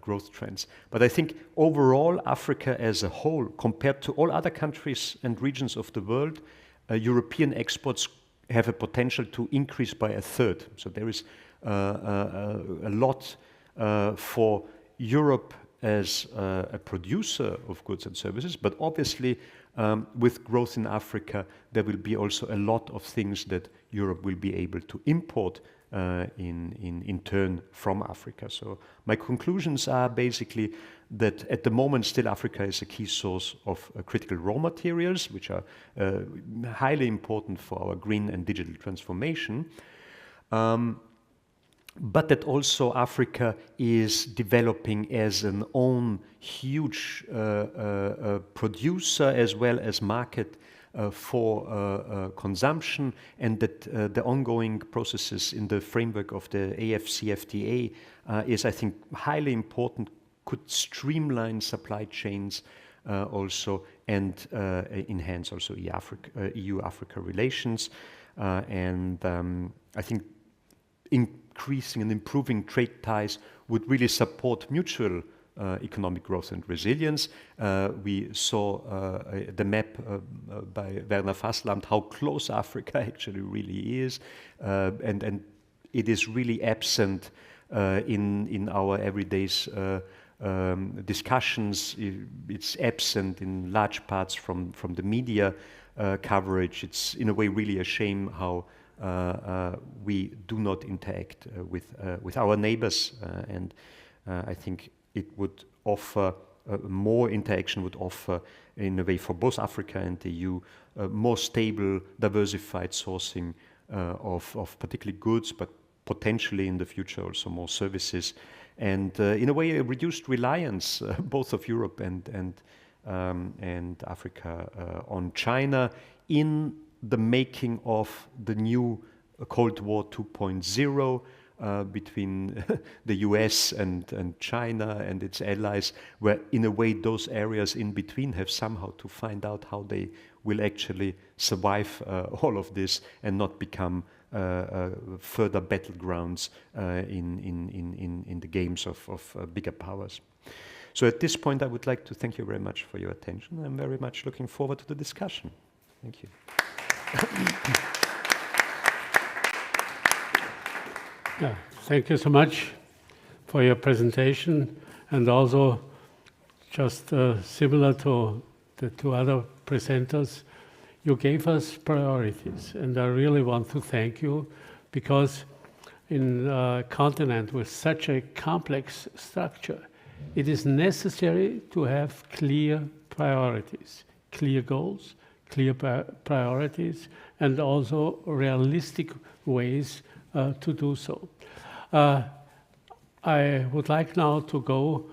growth trends. But I think overall, Africa as a whole, compared to all other countries and regions of the world, European exports have a potential to increase by a third. So there is a lot for Europe as a producer of goods and services, but obviously with growth in Africa, there will be also a lot of things that Europe will be able to import in turn from Africa. So my conclusions are basically that at the moment still Africa is a key source of critical raw materials, which are highly important for our green and digital transformation. But that also Africa is developing as an own huge producer as well as market for consumption, and that the ongoing processes in the framework of the AFCFTA is, I think, highly important, could streamline supply chains also, and enhance also EU-Africa relations. And I think increasing and improving trade ties would really support mutual economic growth and resilience. We saw the map by Werner Fasslabend, how close Africa actually really is, and it is really absent in our everyday discussions. It's absent in large parts from the media coverage. It's in a way really a shame how we do not interact with our neighbors, and I think it would offer more interaction, would offer in a way for both Africa and the EU more stable, diversified sourcing of particularly goods, but potentially in the future also more services, and in a way a reduced reliance both of Europe and Africa on China in the making of the new Cold War 2.0 between the US and China and its allies, where in a way those areas in between have somehow to find out how they will actually survive all of this and not become further battlegrounds in the games of bigger powers. So at this point I would like to thank you very much for your attention. I'm very much looking forward to the discussion. Thank you. Yeah, thank you so much for your presentation, and also just similar to the two other presenters, you gave us priorities, and I really want to thank you, because in a continent with such a complex structure, it is necessary to have clear priorities, clear goals, clear priorities, and also realistic ways to do so. I would like now to go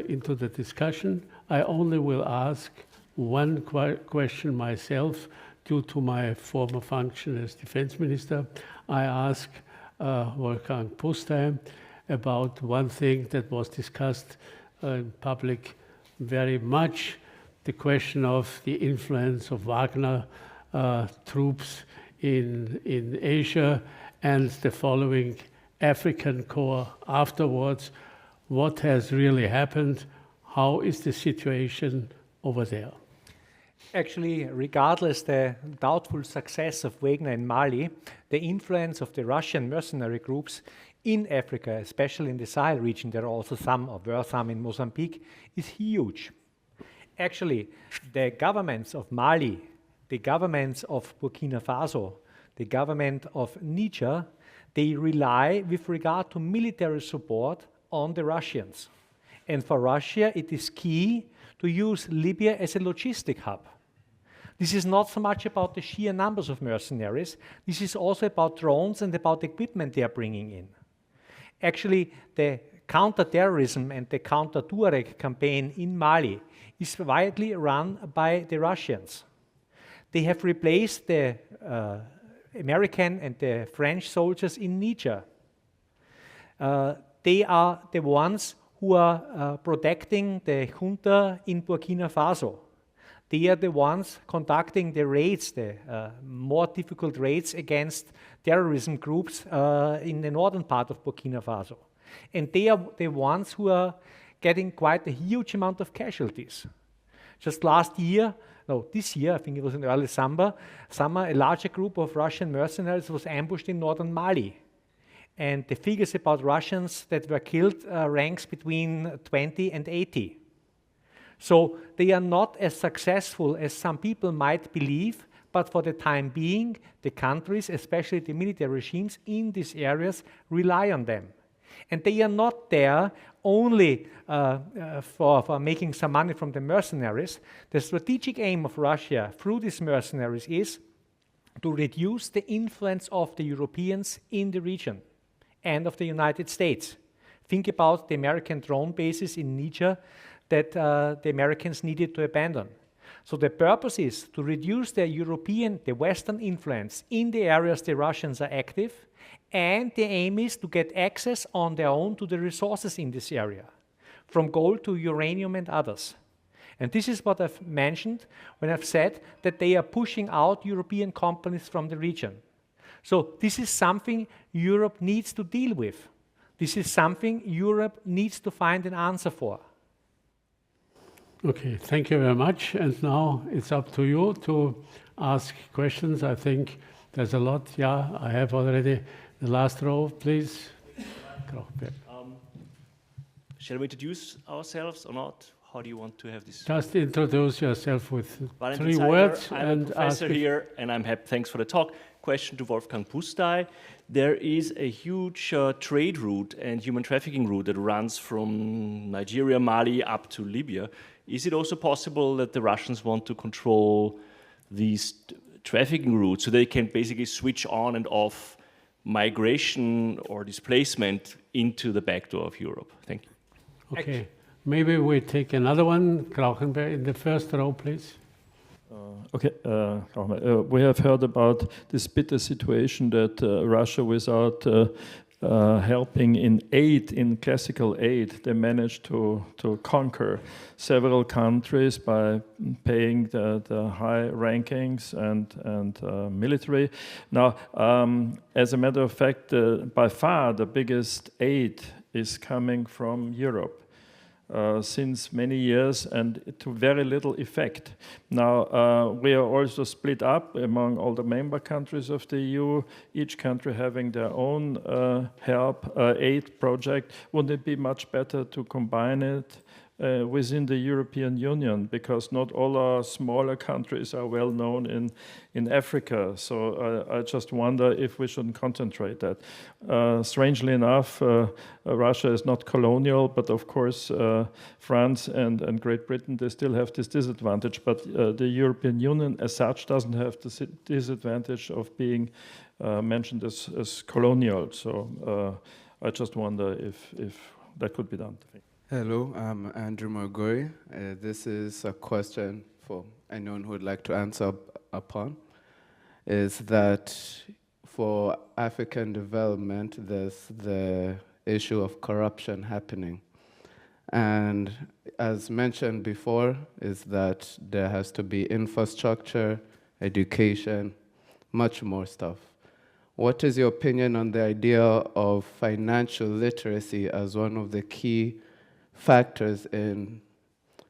into the discussion. I only will ask one question myself due to my former function as defense minister. I ask Wolfgang Pusztai about one thing that was discussed in public very much, the question of the influence of Wagner troops in Asia and the following African core afterwards. What has really happened? How is the situation over there? Actually, regardless the doubtful success of Wagner in Mali, the influence of the Russian mercenary groups in Africa, especially in the Sahel region, there are also some, or were some in Mozambique, is huge. Actually, the governments of Mali, the governments of Burkina Faso, the government of Niger, they rely with regard to military support on the Russians. And for Russia, it is key to use Libya as a logistic hub. This is not so much about the sheer numbers of mercenaries. This is also about drones and about equipment they are bringing in. Actually, the counter-terrorism and the counter-Tuareg campaign in Mali is widely run by the Russians. They have replaced the American and the French soldiers in Niger. They are the ones who are protecting the junta in Burkina Faso. They are the ones conducting the raids, the more difficult raids against terrorism groups in the northern part of Burkina Faso. And they are the ones who are getting quite a huge amount of casualties. Just this year, I think it was in early summer, a larger group of Russian mercenaries was ambushed in northern Mali. And the figures about Russians that were killed ranks between 20 and 80. So they are not as successful as some people might believe, but for the time being, the countries, especially the military regimes in these areas, rely on them. And they are not there only for making some money from the mercenaries. The strategic aim of Russia through these mercenaries is to reduce the influence of the Europeans in the region and of the United States. Think about the American drone bases in Niger that the Americans needed to abandon. So the purpose is to reduce the Western influence in the areas the Russians are active, and the aim is to get access on their own to the resources in this area, from gold to uranium and others. And this is what I've mentioned when I've said that they are pushing out European companies from the region. So this is something Europe needs to deal with. This is something Europe needs to find an answer for. Okay, thank you very much. And now it's up to you to ask questions. I think there's a lot. Yeah, I have already the last row, please. Shall we introduce ourselves or not? How do you want to have this? Just introduce yourself with Valentin 3 Zeiger, words. I'm And a professor here, and I'm happy. Thanks for the talk. Question to Wolfgang Pusztai. There is a huge trade route and human trafficking route that runs from Nigeria, Mali, up to Libya. Is it also possible that the Russians want to control these trafficking routes so they can basically switch on and off migration or displacement into the back door of Europe? Thank you. okay, maybe we take another one. Krauchenberg in the first row, please. We have heard about this bitter situation that Russia, without helping in aid, in classical aid, they managed to conquer several countries by paying the high rankings and military. Now, as a matter of fact, by far the biggest aid is coming from Europe. Since many years and to very little effect. Now, we are also split up among all the member countries of the EU, each country having their own aid project. Wouldn't it be much better to combine it within the European Union, because not all our smaller countries are well known in Africa. So I just wonder if we shouldn't concentrate that. Strangely enough, Russia is not colonial, but of course France and Great Britain, they still have this disadvantage. But the European Union as such doesn't have the disadvantage of being mentioned as colonial. So I just wonder if that could be done. Hello, I'm Andrew Margori. This is a question for anyone who would like to answer upon. Is that for African development, there's the issue of corruption happening. And as mentioned before, is that there has to be infrastructure, education, much more stuff. What is your opinion on the idea of financial literacy as one of the key factors in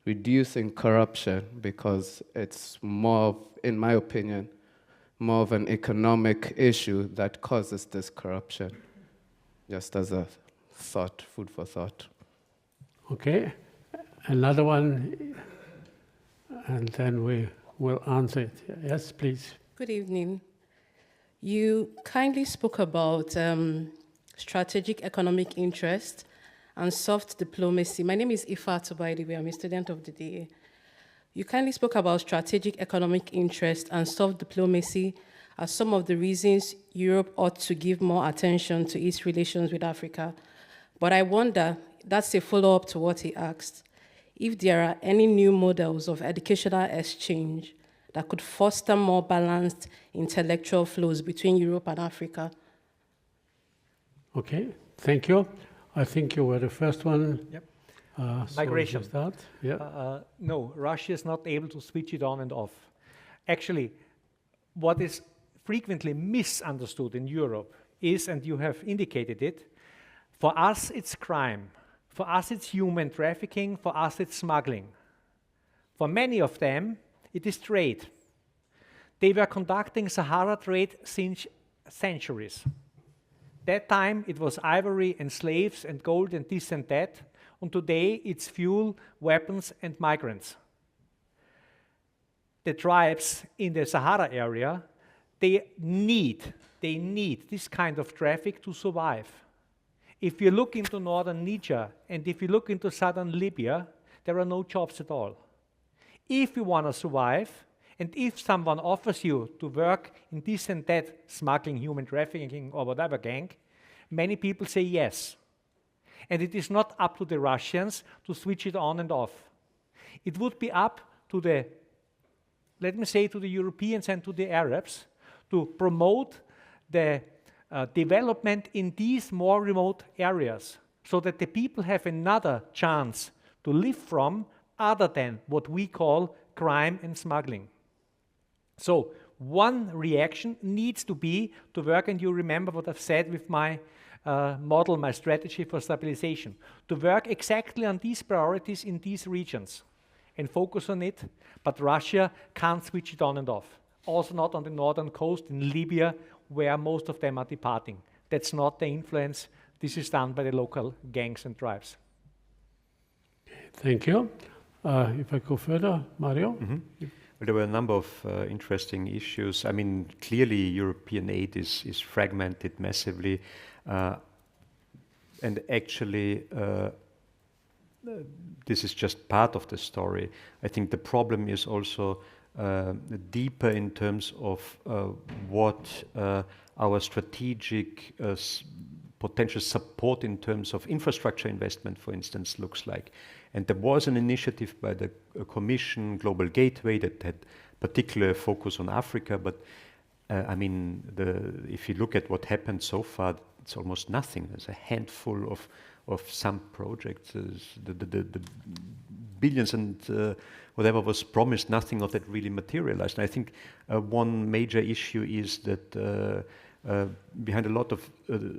reducing corruption, because it's more, in my opinion, more of an economic issue that causes this corruption? Just as a thought, food for thought. Okay, another one, and then we will answer it. Yes, please. Good evening. You kindly spoke about strategic economic interest and soft diplomacy. My name is Ifa, by the way. I'm a student of the DA. You kindly spoke about strategic economic interest and soft diplomacy as some of the reasons Europe ought to give more attention to its relations with Africa. But I wonder, that's a follow-up to what he asked, if there are any new models of educational exchange that could foster more balanced intellectual flows between Europe and Africa. Okay, thank you. I think you were the first one. Yep. So Migration. you start. Yeah. No, Russia is not able to switch it on and off. Actually, what is frequently misunderstood in Europe is, and you have indicated it, for us it's crime, for us it's human trafficking, for us it's smuggling. For many of them, it is trade. They were conducting Sahara trade since centuries. That time it was ivory and slaves and gold and this and that, and today it's fuel, weapons and migrants. The tribes in the Sahara area, they need this kind of traffic to survive. If you look into northern Niger and if you look into southern Libya, there are no jobs at all. If you want to survive, and if someone offers you to work in this and that smuggling, human trafficking or whatever gang, many people say yes. And it is not up to the Russians to switch it on and off. It would be up to the, let me say, to the Europeans and to the Arabs to promote the development in these more remote areas so that the people have another chance to live from other than what we call crime and smuggling. So one reaction needs to be to work, and you remember what I've said with my model, my strategy for stabilization, to work exactly on these priorities in these regions and focus on it, but Russia can't switch it on and off. Also not on the northern coast in Libya, where most of them are departing. That's not the influence. This is done by the local gangs and tribes. Thank you. If I go further, Mario? Mm-hmm. Well, there were a number of interesting issues. I mean, clearly European aid is fragmented massively. And actually, this is just part of the story. I think the problem is also deeper in terms of what our strategic potential support in terms of infrastructure investment, for instance, looks like. And there was an initiative by the Commission, Global Gateway, that had particular focus on Africa, but I mean, if you look at what happened so far, it's almost nothing. There's a handful of some projects. The billions and whatever was promised, nothing of that really materialized. And I think one major issue is that behind a lot of,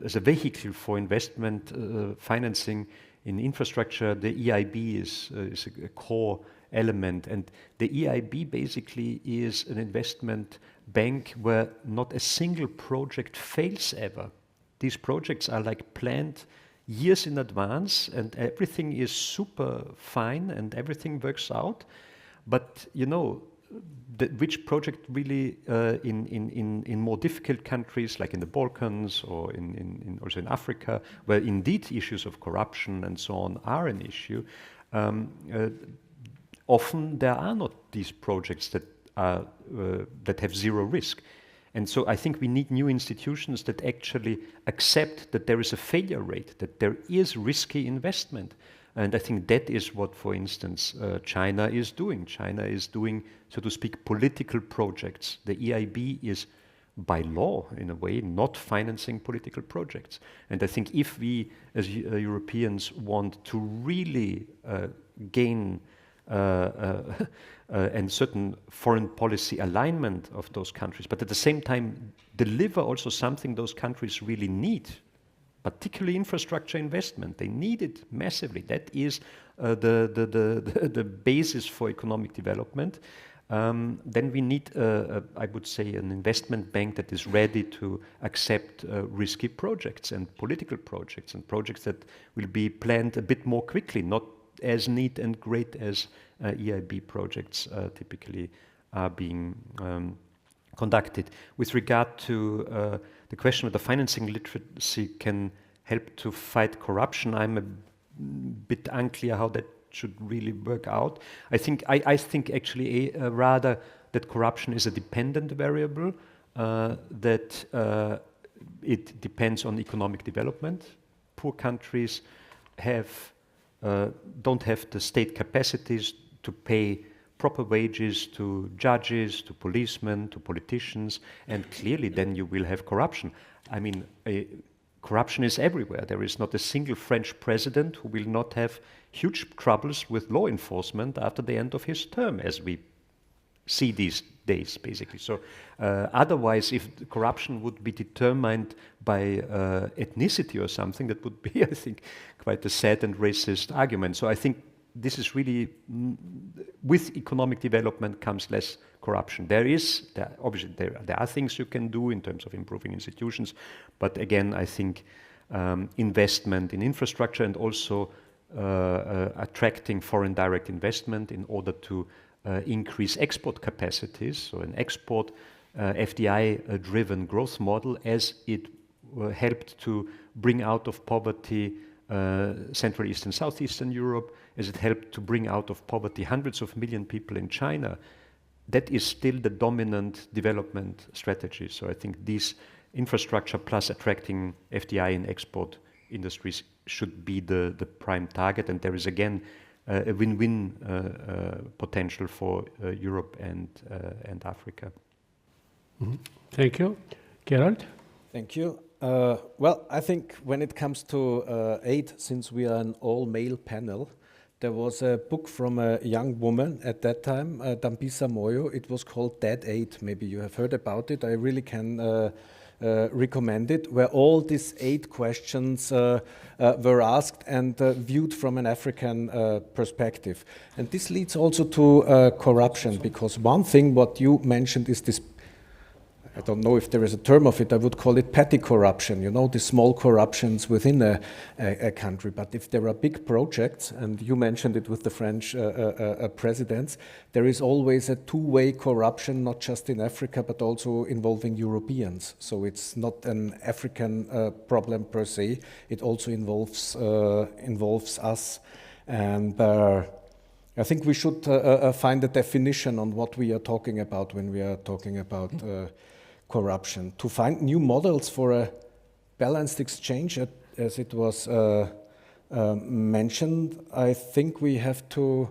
as a vehicle for investment financing in infrastructure, the EIB is a core element. And the EIB basically is an investment bank where not a single project fails ever. These projects are like planned years in advance, and everything is super fine and everything works out. But you know, which project really in more difficult countries like in the Balkans or also in Africa, where indeed issues of corruption and so on are an issue, often there are not these projects that have zero risk. And so I think we need new institutions that actually accept that there is a failure rate, that there is risky investment. And I think that is what, for instance, China is doing. China is doing, so to speak, political projects. The EIB is, by law, in a way, not financing political projects. And I think if we, as Europeans, want to really gain and certain foreign policy alignment of those countries, but at the same time deliver also something those countries really need, particularly infrastructure investment. They need it massively. That is the basis for economic development. Then we need, I would say, an investment bank that is ready to accept risky projects and political projects and projects that will be planned a bit more quickly, not as neat and great as EIB projects typically are being conducted. With regard to the question whether financing literacy can help to fight corruption, I'm a bit unclear how that should really work out. I think actually rather that corruption is a dependent variable, that it depends on economic development. Poor countries don't have the state capacities to pay proper wages to judges, to policemen, to politicians, and clearly then you will have corruption. I mean, corruption is everywhere. There is not a single French president who will not have huge troubles with law enforcement after the end of his term, as we see these days, basically. So otherwise, if corruption would be determined by ethnicity or something, that would be, I think, quite a sad and racist argument. So I think this is really, with economic development comes less corruption. Obviously there are things you can do in terms of improving institutions, but again, I think investment in infrastructure and also attracting foreign direct investment in order to increase export capacities, so an export FDI-driven growth model, as it helped to bring out of poverty Central Eastern, Southeastern Europe, as it helped to bring out of poverty hundreds of million people in China. That is still the dominant development strategy. So I think these infrastructure plus attracting FDI in export industries should be the prime target, and there is again a win-win potential for Europe and Africa. Mm-hmm. Thank you. Gerald? Thank you. Well, I think when it comes to aid, since we are an all-male panel, there was a book from a young woman at that time, Dambisa Moyo. It was called Dead Aid. Maybe you have heard about it. I really can recommend it, where all these 8 questions were asked and viewed from an African perspective. And this leads also to corruption, because one thing what you mentioned is this, I don't know if there is a term of it, I would call it petty corruption, you know, the small corruptions within a country. But if there are big projects, and you mentioned it with the French presidents, there is always a two-way corruption, not just in Africa, but also involving Europeans. So it's not an African problem per se, it also involves us. And I think we should find a definition on what we are talking about when we are talking about corruption. To find new models for a balanced exchange, as it was mentioned, I think we have to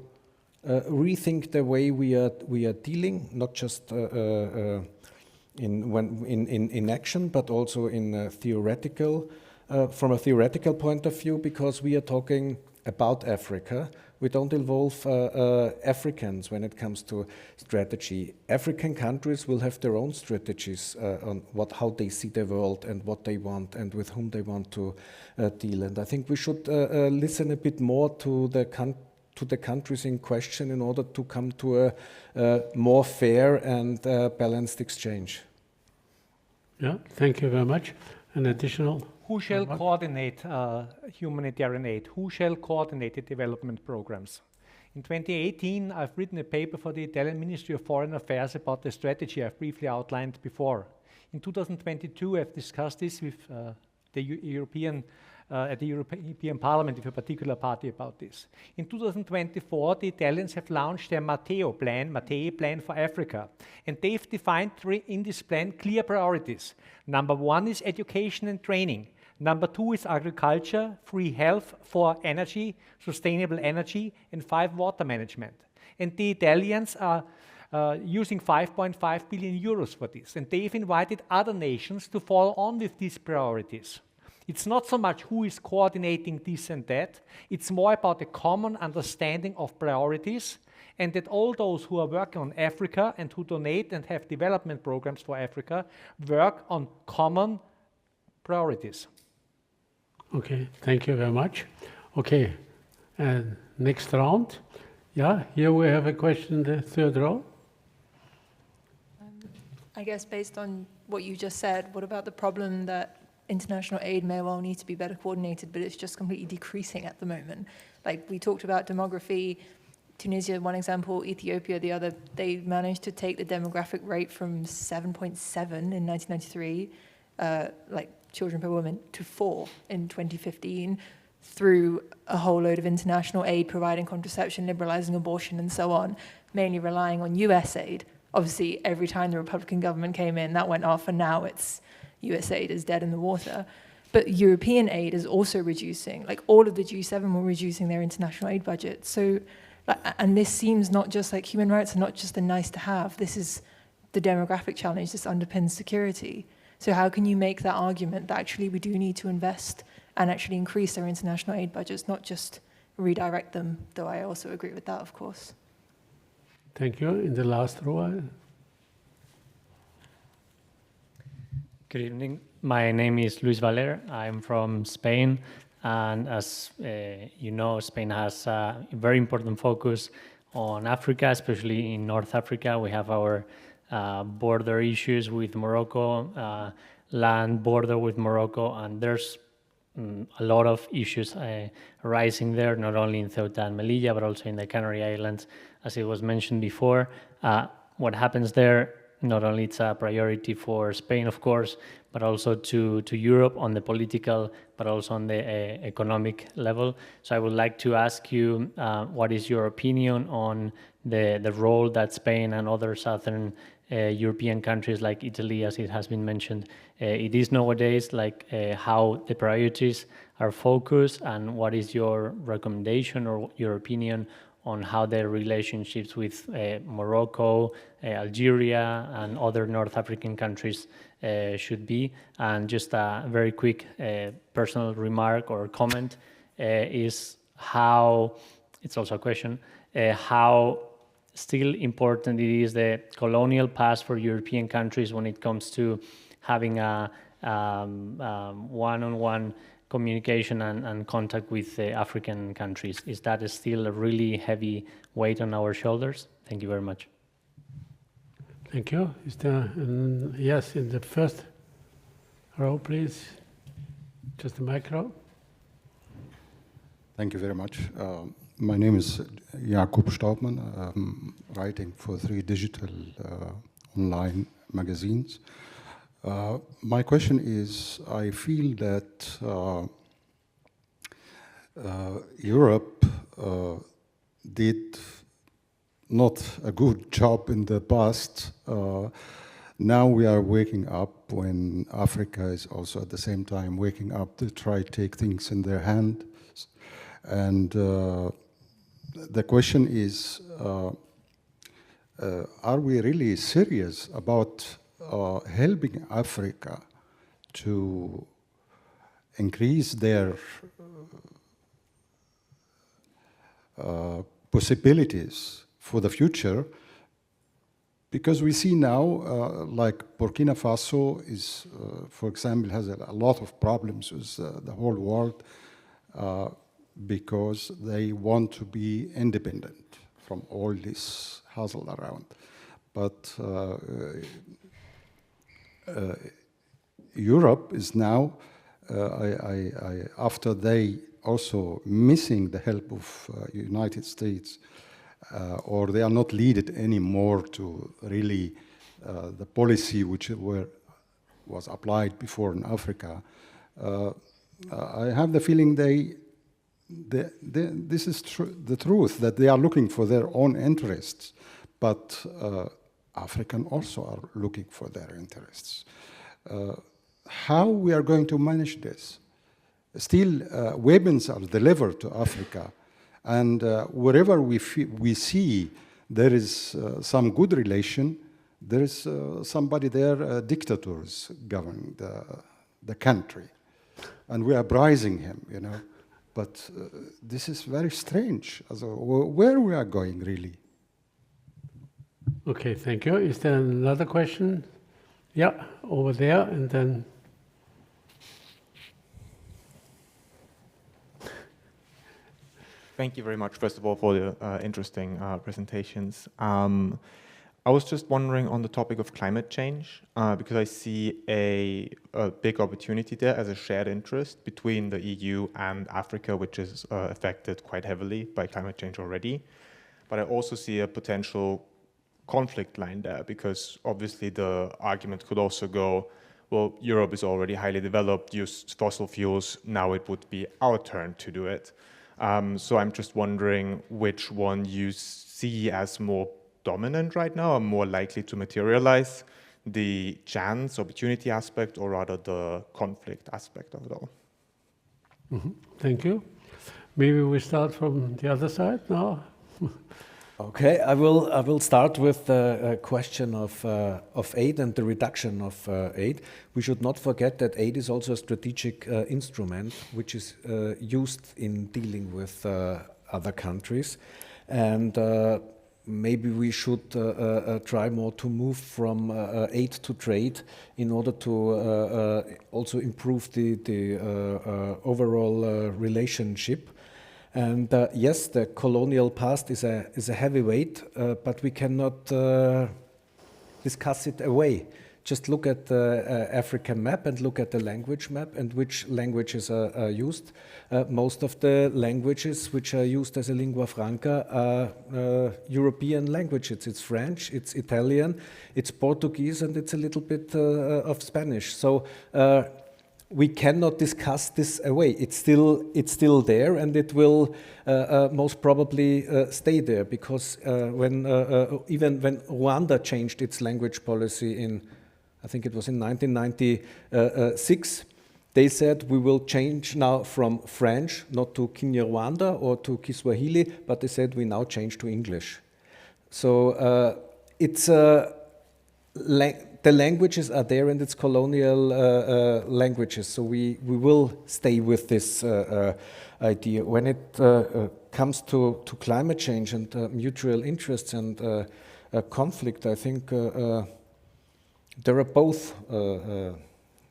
rethink the way we are dealing, not just in action, but also in theoretical, from a theoretical point of view, because we are talking about Africa. We don't involve Africans when it comes to strategy. African countries will have their own strategies on how they see the world and what they want and with whom they want to deal. And I think we should listen a bit more to the countries in question in order to come to a more fair and balanced exchange. Yeah, thank you very much. An additional? Who shall coordinate humanitarian aid? Who shall coordinate the development programs? In 2018, I've written a paper for the Italian Ministry of Foreign Affairs about the strategy I've briefly outlined before. In 2022, I've discussed this with the European Parliament, with a particular party about this. In 2024, the Italians have launched their Mattei plan for Africa. And they've defined in this plan clear priorities. Number 1 is education and training. Number 2 is agriculture, 3 health, 4 energy, sustainable energy, and 5 water management. And the Italians are using 5.5 billion euros for this. And they've invited other nations to follow on with these priorities. It's not so much who is coordinating this and that, it's more about a common understanding of priorities, and that all those who are working on Africa and who donate and have development programs for Africa work on common priorities. Okay, thank you very much. Okay, and next round. Yeah, here we have a question in the third row. I guess based on what you just said, what about the problem that international aid may well need to be better coordinated, but it's just completely decreasing at the moment? Like we talked about demography, Tunisia, one example, Ethiopia, the other. They managed to take the demographic rate from 7.7 in 1993, like children per woman, to 4 in 2015. through a whole load of international aid, providing contraception, liberalizing abortion, and so on, mainly relying on US aid. Obviously, every time the Republican government came in, that went off, and now it's US aid is dead in the water. But European aid is also reducing. Like, all of the G7 were reducing their international aid budget. So, and this seems not just like human rights are not just a nice to have. This is the demographic challenge. This underpins security. So how can you make that argument that actually we do need to invest and actually increase our international aid budgets, not just redirect them, though I also agree with that, of course. Thank you. In the last row. Good evening. My name is Luis Valer. I'm from Spain. And as you know, Spain has a very important focus on Africa, especially in North Africa. We have our border issues with Morocco, land border with Morocco, and there's a lot of issues arising there, not only in Ceuta and Melilla, but also in the Canary Islands, as it was mentioned before. What happens there, not only it's a priority for Spain, of course, but also to Europe on the political, but also on the economic level. So I would like to ask you, what is your opinion on the role that Spain and other southern European countries like Italy, as it has been mentioned, it is nowadays, like how the priorities are focused, and what is your recommendation or your opinion on how the relationships with Morocco, Algeria, and other North African countries should be. And just a very quick personal remark or comment is how, it's also a question, how still important it is the colonial past for European countries when it comes to having a one-on-one communication and contact with African countries. Is that still a really heavy weight on our shoulders? Thank you very much. Thank you. Is there, yes, in the first row, please. Just the micro. Thank you very much. My name is Jakub Staubmann. I'm writing for 3 digital online magazines. My question is, I feel that Europe did not a good job in the past. Now we are waking up when Africa is also at the same time waking up to try to take things in their hands. And the question is, are we really serious about helping Africa to increase their possibilities for the future? Because we see now, like Burkina Faso is, for example, has a lot of problems with the whole world because they want to be independent from all this hassle around. But Europe is now, after they also missing the help of United States, or they are not leaded anymore to really the policy which was applied before in Africa. I have the feeling this is the truth, that they are looking for their own interests, but Africans also are looking for their interests. How we are going to manage this? Still, weapons are delivered to Africa, and wherever we see there is some good relation, there is somebody there, dictators govern the country, and we are bribing him, you know. But this is very strange. Where we are going, really? Okay, thank you. Is there another question? Yeah, over there, and then. Thank you very much, first of all, for the interesting presentations. I was just wondering on the topic of climate change, because I see a big opportunity there as a shared interest between the EU and Africa, which is affected quite heavily by climate change already. But I also see a potential conflict line there, because obviously the argument could also go, well, Europe is already highly developed, use fossil fuels, now it would be our turn to do it. So I'm just wondering which one you see as more dominant right now, or more likely to materialize, the chance, opportunity aspect, or rather the conflict aspect of it all. Thank you. Maybe we start from the other side now. Okay, I will start with the question of aid and the reduction of aid. We should not forget that aid is also a strategic instrument which is used in dealing with other countries, and maybe we should try more to move from aid to trade in order to also improve the overall relationship. And yes, the colonial past is a heavy weight, but we cannot discuss it away. Just look at the African map and look at the language map and which languages are used. Most of the languages which are used as a lingua franca are European languages. It's French, it's Italian, it's Portuguese, and it's a little bit of Spanish. So we cannot discuss this away. It's still there, and it will most probably stay there, because even when Rwanda changed its language policy in, I think it was in 1996, they said we will change now from French, not to Kinyarwanda or to Kiswahili, but they said we now change to English. So it's the languages are there, and it's colonial languages. So we will stay with this idea. When it comes to climate change and mutual interests and conflict, I think there are both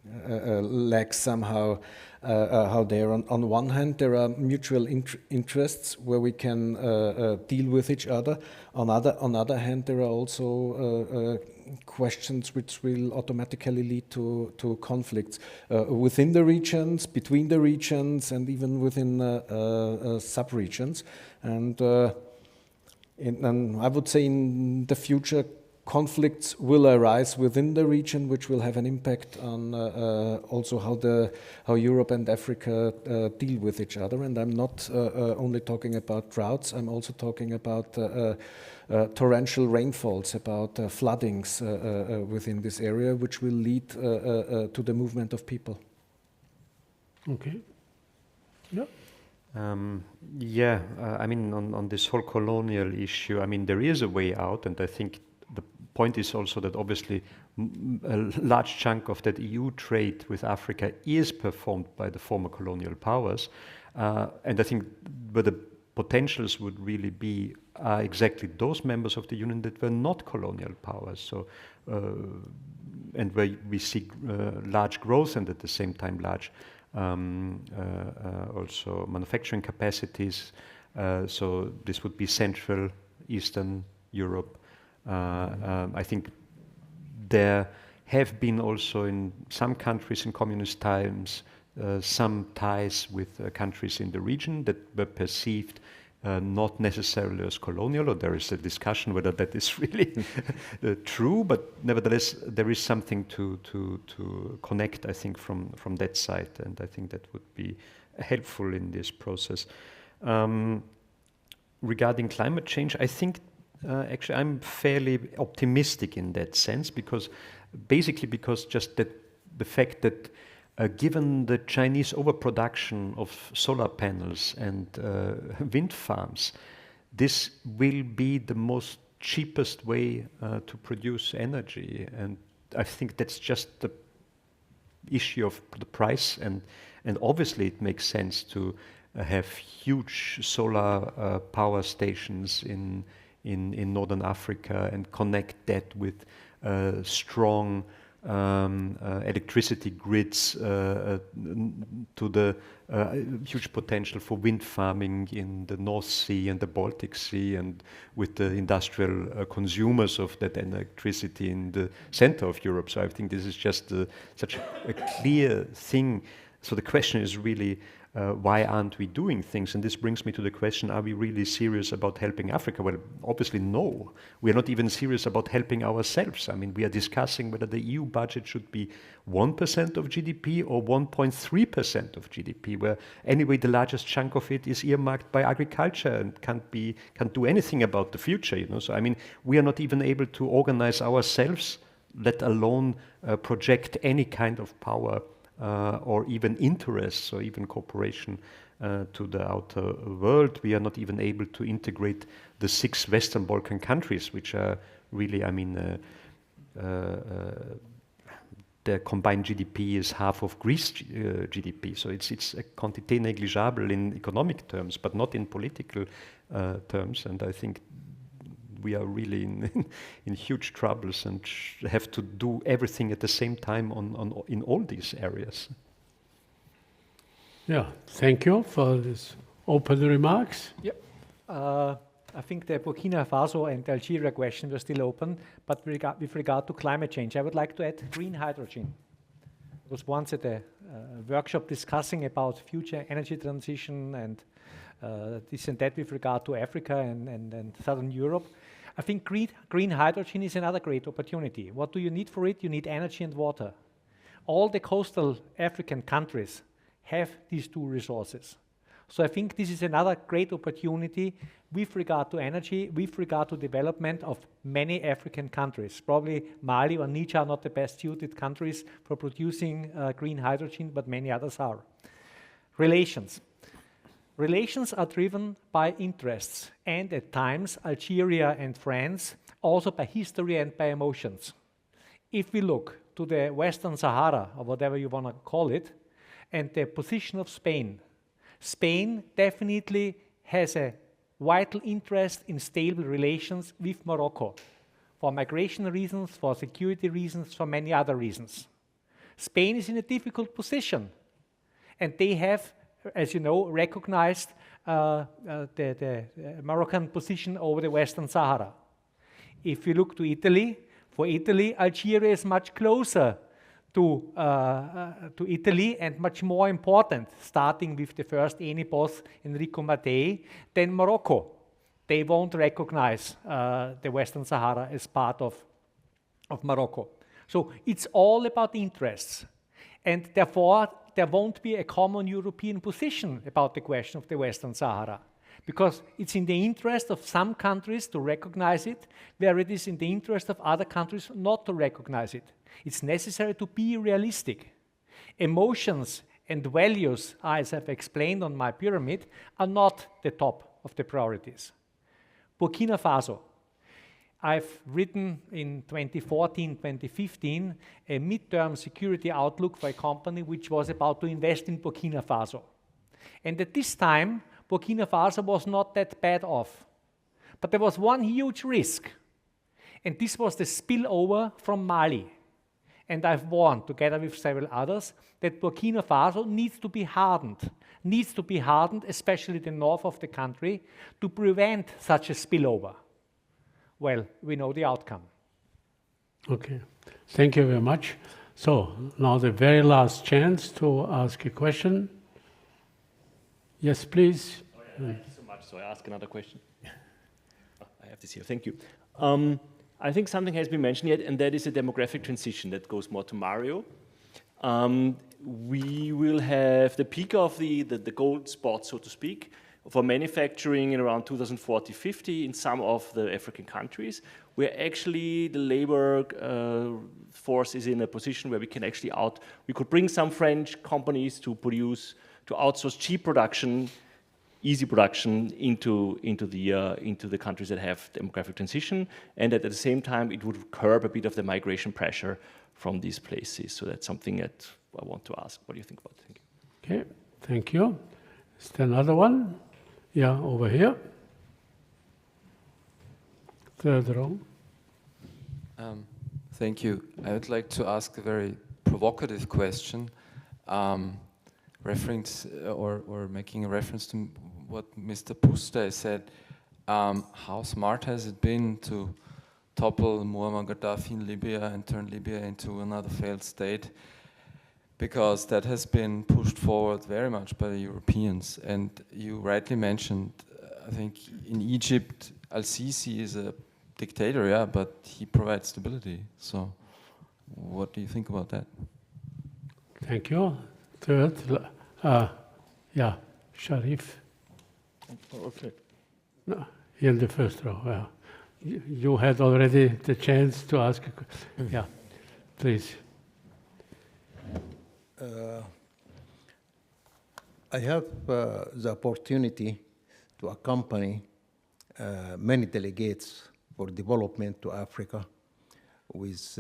legs somehow how there. On one hand, there are mutual interests where we can deal with each other. On other hand, there are also questions which will automatically lead to conflicts within the regions, between the regions, and even within sub-regions. And I would say in the future, conflicts will arise within the region, which will have an impact on also how Europe and Africa deal with each other. And I'm not only talking about droughts, I'm also talking about torrential rainfalls, about floodings within this area, which will lead to the movement of people. Okay. Yeah. I mean, on this whole colonial issue, I mean, there is a way out, and I think the point is also that obviously a large chunk of that EU trade with Africa is performed by the former colonial powers, and I think where the potentials would really be are exactly those members of the Union that were not colonial powers. So, and where we see large growth and at the same time large also manufacturing capacities. So this would be Central, Eastern Europe. I think there have been also in some countries in communist times some ties with countries in the region that were perceived not necessarily as colonial, or there is a discussion whether that is really true, but nevertheless there is something to connect, I think, from that side, and I think that would be helpful in this process. Regarding climate change, I think actually I'm fairly optimistic in that sense, because just that the fact that given the Chinese overproduction of solar panels and wind farms, this will be the most cheapest way to produce energy. And I think that's just the issue of the price. And obviously it makes sense to have huge solar power stations in Northern Africa and connect that with strong electricity grids to the huge potential for wind farming in the North Sea and the Baltic Sea, and with the industrial consumers of that electricity in the center of Europe. So I think this is just such a clear thing. So the question is really, why aren't we doing things? And this brings me to the question, are we really serious about helping Africa? Well, obviously no. We are not even serious about helping ourselves. I mean, we are discussing whether the EU budget should be 1% of GDP or 1.3% of GDP, where anyway the largest chunk of it is earmarked by agriculture and can't do anything about the future, you know. So I mean, we are not even able to organize ourselves, let alone project any kind of power or even interests or even cooperation to the outer world. We are not even able to integrate the 6 Western Balkan countries, which are really, I mean, their combined GDP is half of Greece GDP. So it's a quantité négligeable in economic terms, but not in political terms. And I think we are really in huge troubles and have to do everything at the same time in all these areas. Yeah, thank you for these open remarks. Yep. I think the Burkina Faso and Algeria question were still open, but with regard to climate change, I would like to add green hydrogen. I was once at a workshop discussing about future energy transition and this and that with regard to Africa and Southern Europe. I think green hydrogen is another great opportunity. What do you need for it? You need energy and water. All the coastal African countries have these 2 resources. So I think this is another great opportunity with regard to energy, with regard to development of many African countries. Probably Mali or Niger are not the best suited countries for producing green hydrogen, but many others are. Relations. Relations are driven by interests, and at times Algeria and France, also by history and by emotions. If we look to the Western Sahara, or whatever you want to call it, and the position of Spain, Spain definitely has a vital interest in stable relations with Morocco, for migration reasons, for security reasons, for many other reasons. Spain is in a difficult position, and they have, as you know, recognized the Moroccan position over the Western Sahara. If you look to Italy, for Italy, Algeria is much closer to Italy and much more important, starting with the first ENI boss, Enrico Mattei, than Morocco. They won't recognize the Western Sahara as part of Morocco. So it's all about interests. And therefore, there won't be a common European position about the question of the Western Sahara, because it's in the interest of some countries to recognize it, where it is in the interest of other countries not to recognize it. It's necessary to be realistic. Emotions and values, as I've explained on my pyramid, are not the top of the priorities. Burkina Faso. I've written in 2014, 2015, a midterm security outlook for a company which was about to invest in Burkina Faso. And at this time, Burkina Faso was not that bad off. But there was one huge risk, and this was the spillover from Mali. And I've warned, together with several others, that Burkina Faso needs to be hardened, especially the north of the country, to prevent such a spillover. Well, we know the outcome. Okay, thank you very much. So now the very last chance to ask a question. Yes, please. Oh, yeah, thank you so much. So I ask another question. I have this here. Thank you. I think something has been mentioned yet, and that is a demographic transition that goes more to Mario. We will have the peak of the gold spot, so to speak, for manufacturing in around 2040-50 in some of the African countries, where actually the labor force is in a position where we can actually we could bring some French companies to outsource cheap production, easy production into the countries that have demographic transition, and at the same time it would curb a bit of the migration pressure from these places. So that's something that I want to ask. What do you think about it? Okay, thank you. Is there another one? Yeah, over here. Third row. Thank you. I would like to ask a very provocative question, making a reference to what Mr. Pusztai said. How smart has it been to topple Muammar Gaddafi in Libya and turn Libya into another failed state? because that has been pushed forward very much by the Europeans. And you rightly mentioned, I think in Egypt, Al-Sisi is a dictator, yeah, but he provides stability. So what do you think about that? Thank you. Third, yeah, Sharif. Okay. No, here in the first row. Yeah. You had already the chance to ask. Yeah, please. I have the opportunity to accompany many delegates for development to Africa with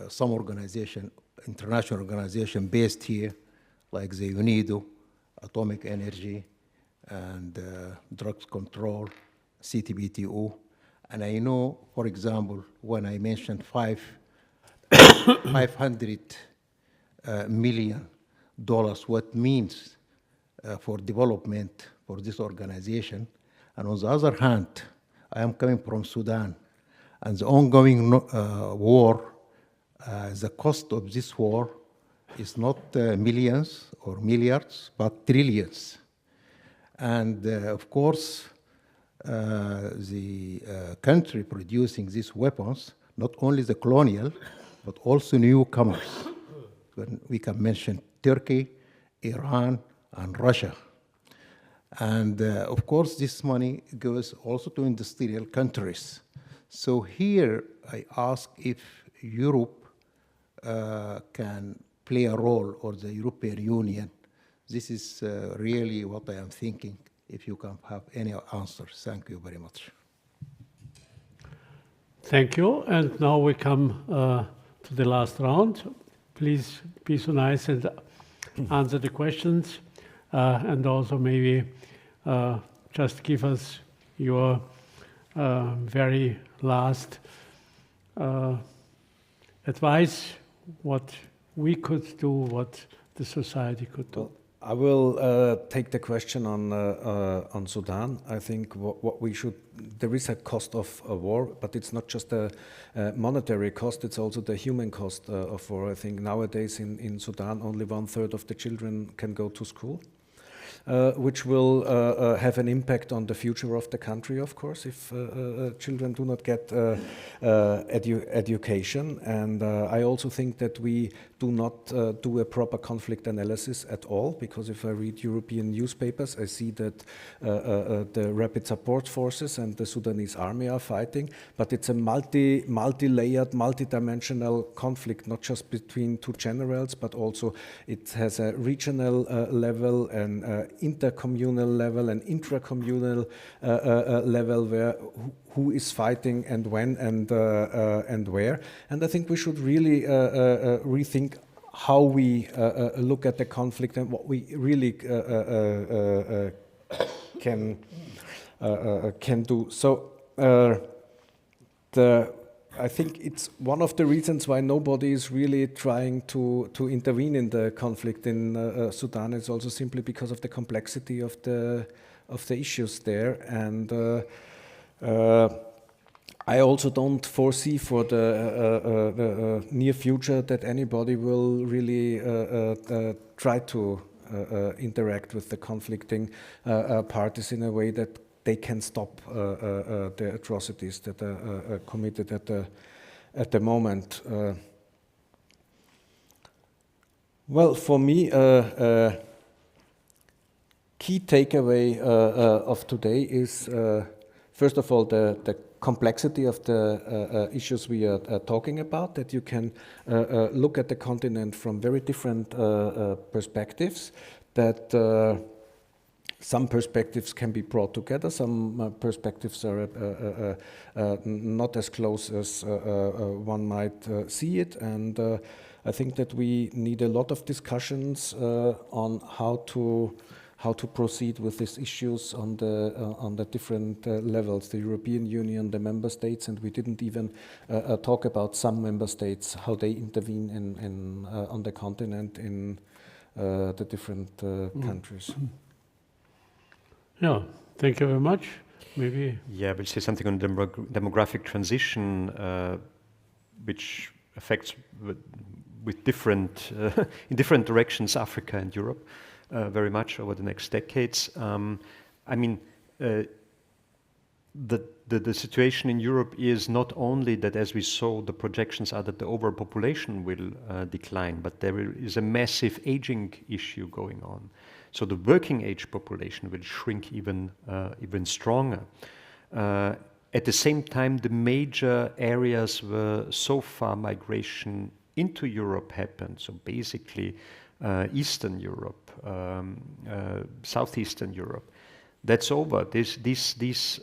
some organization, international organization based here, like the UNIDO, Atomic Energy, and Drugs Control, CTBTO. And I know, for example, when I mentioned $500 million, what means for development for this organization. And on the other hand, I am coming from Sudan, and the ongoing war, the cost of this war is not millions or milliards, but trillions. And of course, the country producing these weapons, not only the colonial, but also newcomers. We can mention Turkey, Iran, and Russia. And of course, this money goes also to industrial countries. So here I ask if Europe can play a role, or the European Union. This is really what I am thinking, if you can have any answers. Thank you very much. Thank you. And now we come to the last round. Please be so nice and answer the questions, and also maybe just give us your very last advice, what we could do, what the society could do. Well, I will take the question on Sudan. I think what we should, there is a cost of a war, but it's not just a monetary cost, it's also the human cost of war. I think nowadays in Sudan only 1/3 of the children can go to school, which will have an impact on the future of the country, of course, if children do not get education. And I also think that we do not do a proper conflict analysis at all, because if I read European newspapers, I see that the Rapid Support Forces and the Sudanese army are fighting, but it's a multi-layered, multi-dimensional conflict, not just between two generals, but also it has a regional level, and intercommunal level, and intracommunal level, where who is fighting and when and where. And I think we should really rethink how we look at the conflict and what we really can do. So I think it's one of the reasons why nobody is really trying to intervene in the conflict in Sudan. It's also simply because of the complexity of the issues there. And I also don't foresee for the near future that anybody will really try to interact with the conflicting parties in a way that they can stop the atrocities that are committed at the moment. Well, for me, key takeaway of today is, first of all, the complexity of the issues we are talking about, that you can look at the continent from very different perspectives, that some perspectives can be brought together, some perspectives are not as close as one might see it, and I think that we need a lot of discussions on how to proceed with these issues on the different levels, the European Union, the member states, and we didn't even talk about some member states, how they intervene on the continent in the different countries. Yeah, thank you very much. Maybe. Yeah, we'll say something on demographic transition, which affects with different in different directions, Africa and Europe, very much over the next decades. I mean, the situation in Europe is not only that, as we saw, the projections are that the overall population will decline, but there is a massive aging issue going on. So the working age population will shrink even stronger. At the same time, the major areas where so far migration into Europe happened, so basically Eastern Europe, Southeastern Europe, that's over. These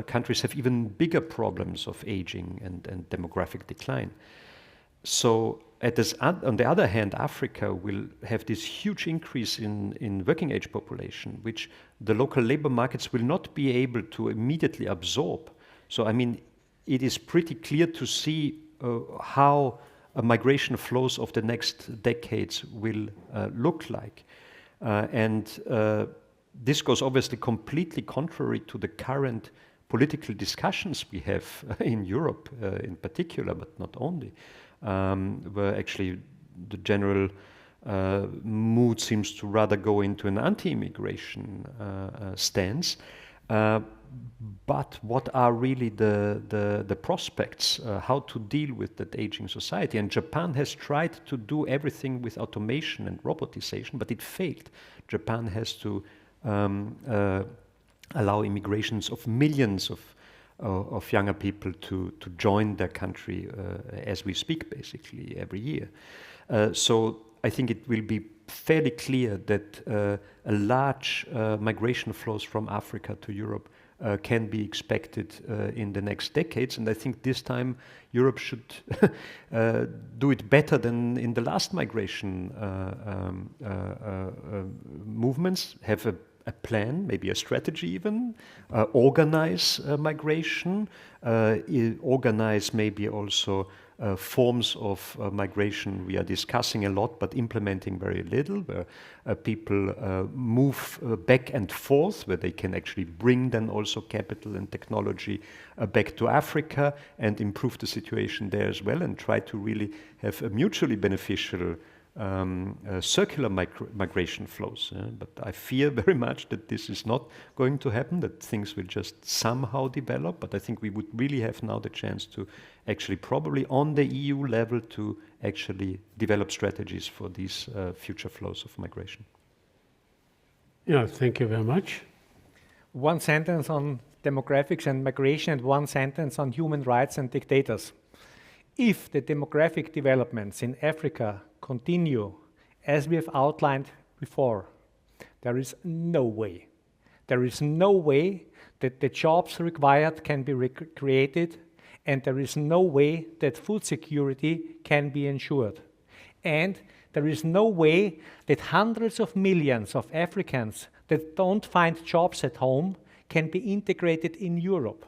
countries have even bigger problems of aging and demographic decline. So on the other hand, Africa will have this huge increase in working age population, which the local labor markets will not be able to immediately absorb. So, I mean, it is pretty clear to see how migration flows of the next decades will look like. This goes obviously completely contrary to the current political discussions we have in Europe in particular, but not only, where actually the general mood seems to rather go into an anti-immigration stance. But what are really the prospects, how to deal with that aging society? And Japan has tried to do everything with automation and robotization, but it failed. Japan has to allow immigrations of millions of younger people to join their country as we speak, basically, every year. So I think it will be fairly clear that a large migration flows from Africa to Europe can be expected in the next decades. And I think this time Europe should do it better than in the last migration movements, have a plan, maybe a strategy even, organize migration, organize maybe also forms of migration we are discussing a lot but implementing very little, where people move back and forth, where they can actually bring then also capital and technology back to Africa and improve the situation there as well, and try to really have a mutually beneficial circular migration flows. But I fear very much that this is not going to happen, that things will just somehow develop. But I think we would really have now the chance to actually probably on the EU level to actually develop strategies for these future flows of migration. Yeah, thank you very much. One sentence on demographics and migration and one sentence on human rights and dictators. If the demographic developments in Africa continue as we have outlined before, there is no way that the jobs required can be created, and there is no way that food security can be ensured. And there is no way that hundreds of millions of Africans that don't find jobs at home can be integrated in Europe.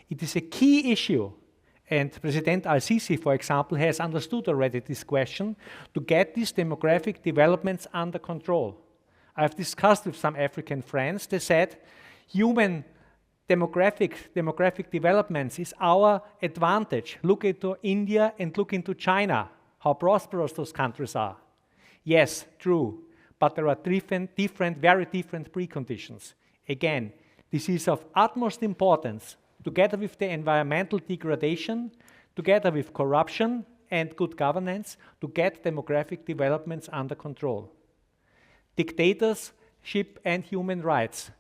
It is a key issue. And President Al-Sisi, for example, has understood already this question to get these demographic developments under control. I've discussed with some African friends. They said, human demographic developments is our advantage. Look into India and look into China, how prosperous those countries are. Yes, true, but there are very different preconditions. Again, this is of utmost importance, together with the environmental degradation, together with corruption and good governance, to get demographic developments under control. Dictatorship and human rights.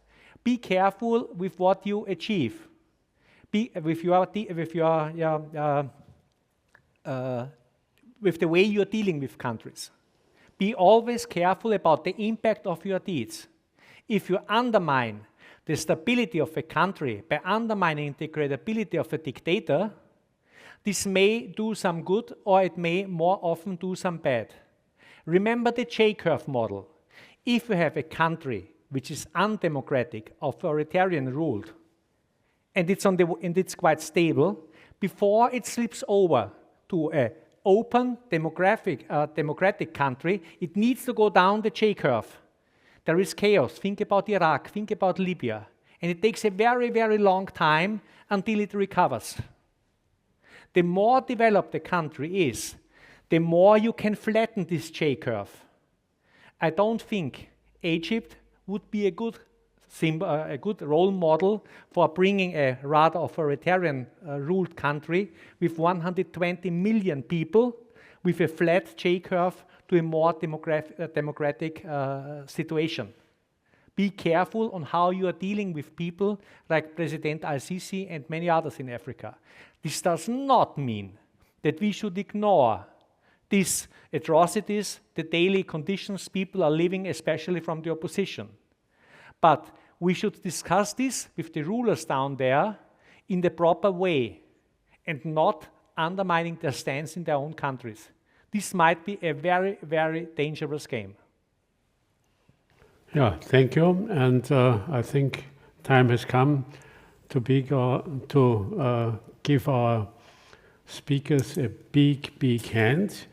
Be careful with what you achieve. With the way you're dealing with countries. Be always careful about the impact of your deeds. If you undermine the stability of a country by undermining the credibility of a dictator, this may do some good or it may more often do some bad. Remember the J-curve model. If you have a country which is undemocratic, authoritarian ruled, and it's quite stable, before it slips over to an open democratic country, it needs to go down the J-curve. There is chaos. Think about Iraq, think about Libya. And it takes a very, very long time until it recovers. The more developed the country is, the more you can flatten this J-curve. I don't think Egypt would be a good role model for bringing a rather authoritarian ruled country with 120 million people with a flat J-curve to a more democratic situation. Be careful on how you are dealing with people like President al-Sisi and many others in Africa. This does not mean that we should ignore these atrocities, the daily conditions people are living, especially from the opposition. But we should discuss this with the rulers down there in the proper way and not undermining their stance in their own countries. This might be a very, very dangerous game. Yeah, thank you. And I think time has come to give our speakers a big, big hand.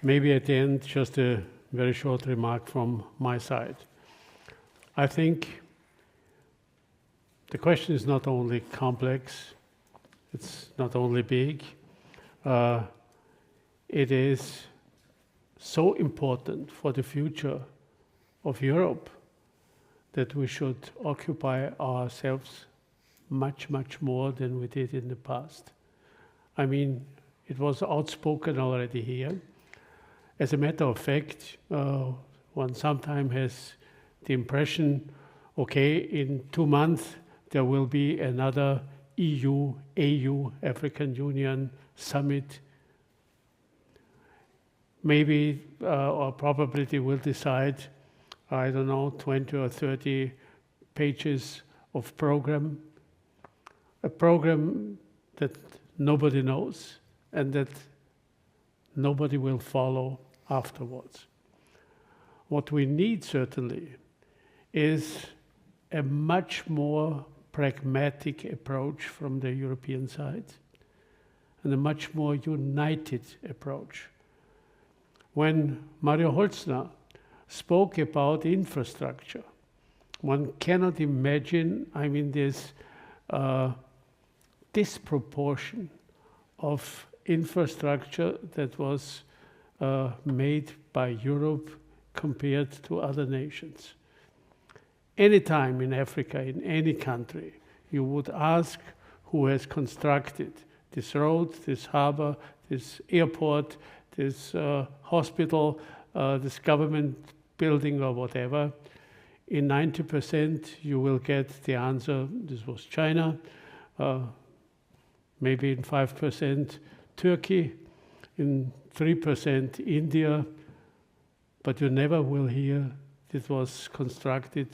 Maybe at the end, just a very short remark from my side. I think the question is not only complex, it's not only big, it is so important for the future of Europe that we should occupy ourselves much, much more than we did in the past. I mean, it was outspoken already here. As a matter of fact, one sometimes has the impression, okay, in 2 months there will be another EU, AU, African Union summit. Maybe or probably they will decide, I don't know, 20 or 30 pages of program, a program that nobody knows and that nobody will follow afterwards. What we need certainly is a much more pragmatic approach from the European side and a much more united approach. When Mario Holzner spoke about infrastructure, one cannot imagine, I mean, this disproportion of infrastructure that was made by Europe compared to other nations. Anytime in Africa, in any country, you would ask who has constructed this road, this harbor, this airport, this hospital, this government building or whatever. In 90% you will get the answer, this was China, maybe in 5% Turkey, in 3% India, but you never will hear this was constructed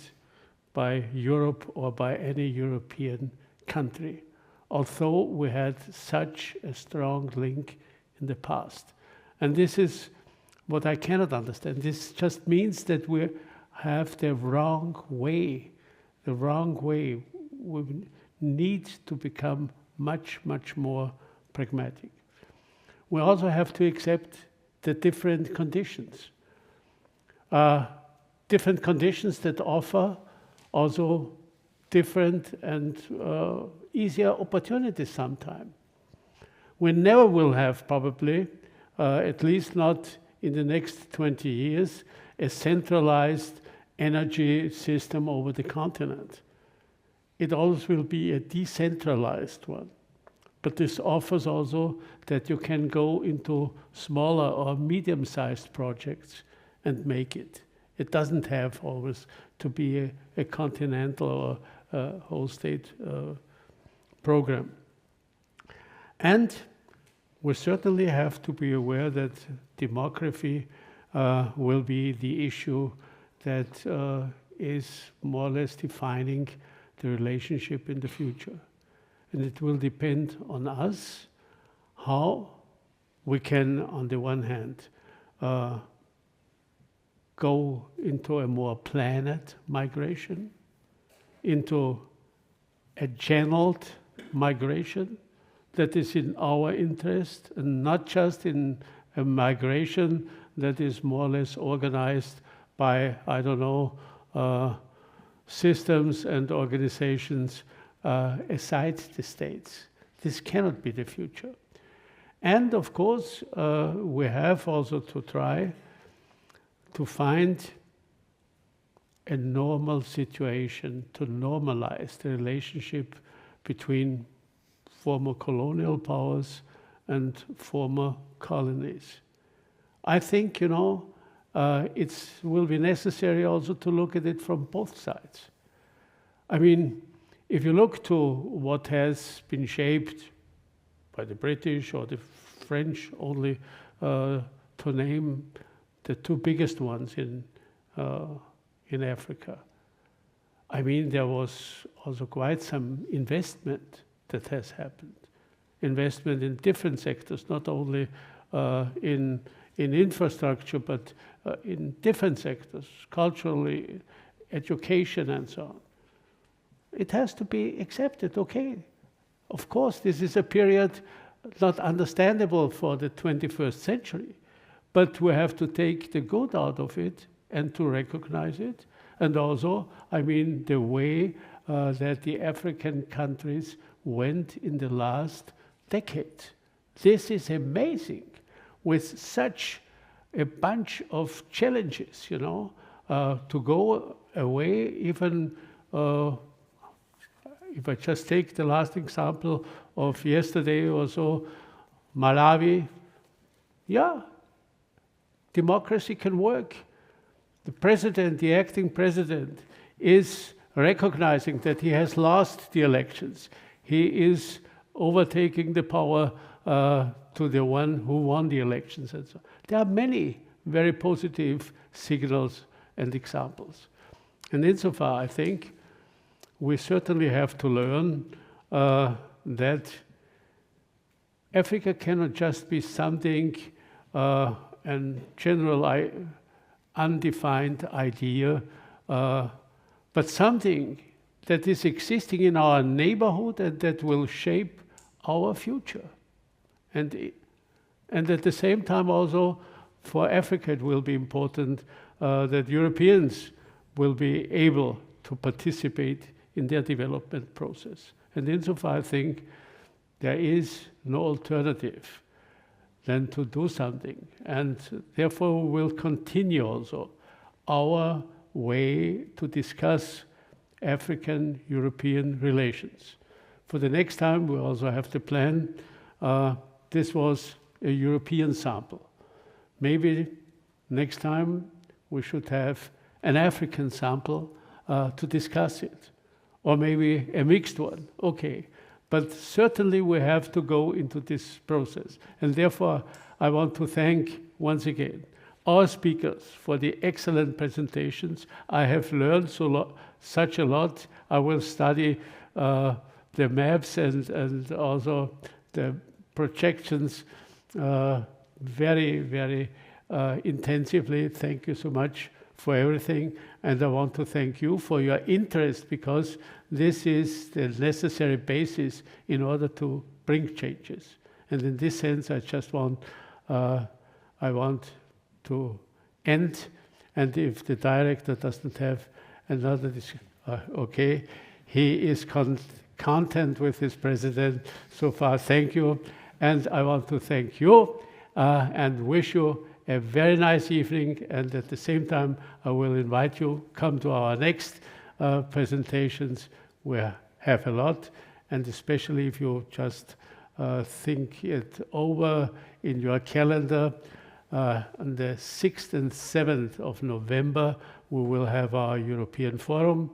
by Europe or by any European country, although we had such a strong link in the past. And this is what I cannot understand. This just means that we have the wrong way, the wrong way. We need to become much, much more pragmatic. We also have to accept the different conditions. Different conditions that offer also different and easier opportunities sometimes. We never will have probably, at least not in the next 20 years, a centralized energy system over the continent. It always will be a decentralized one. But this offers also that you can go into smaller or medium-sized projects and make it. It doesn't have always to be a continental or a whole state program. And we certainly have to be aware that demography will be the issue that is more or less defining the relationship in the future. And it will depend on us how we can, on the one hand, go into a more planned migration, into a channeled migration that is in our interest, and not just in a migration that is more or less organized by, I don't know, systems and organizations aside the states. This cannot be the future. And of course, we have also to try to find a normal situation to normalize the relationship between former colonial powers and former colonies. I think, you know, it will be necessary also to look at it from both sides. I mean, if you look to what has been shaped by the British or the French, only to name the two biggest ones in Africa, I mean, there was also quite some investment that has happened. Investment in different sectors, not only in infrastructure, but in different sectors, culturally, education, and so on. It has to be accepted, okay. Of course, this is a period not understandable for the 21st century, but we have to take the good out of it and to recognize it. And also, I mean, the way that the African countries went in the last decade. This is amazing, with such a bunch of challenges, you know, to go away even, if I just take the last example of yesterday or so, Malawi, yeah, democracy can work. The president, the acting president, is recognizing that he has lost the elections. He is overtaking the power to the one who won the elections and so on. There are many very positive signals and examples. And insofar, I think, we certainly have to learn that Africa cannot just be something, and general undefined idea, but something that is existing in our neighborhood and that will shape our future. And at the same time also, for Africa it will be important that Europeans will be able to participate in their development process. And insofar I think there is no alternative than to do something. And therefore we will continue also our way to discuss African-European relations. For the next time we also have to plan, this was a European sample. Maybe next time we should have an African sample to discuss it, or maybe a mixed one, okay. But certainly we have to go into this process. And therefore, I want to thank once again our speakers for the excellent presentations. I have learned such a lot. I will study the maps and also the projections very, very intensively. Thank you so much for everything. And I want to thank you for your interest, because this is the necessary basis in order to bring changes. And in this sense, I just want, I want to end. And if the director doesn't have another, okay, he is content with his president so far. Thank you. And I want to thank you and wish you a very nice evening, and at the same time, I will invite you come to our next presentations. We have a lot, and especially if you just think it over in your calendar, on the 6th and 7th of November, we will have our European Forum,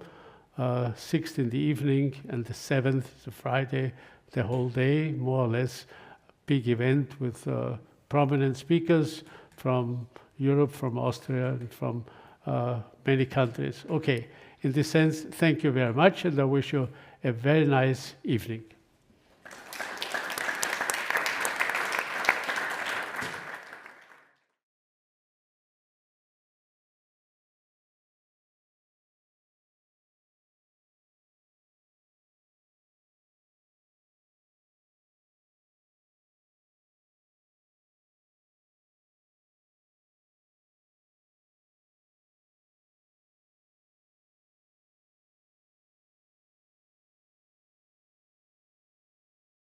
6th in the evening, and the 7th is a Friday, the whole day, more or less, big event with prominent speakers from Europe, from Austria, and from many countries. Okay, in this sense, thank you very much, and I wish you a very nice evening.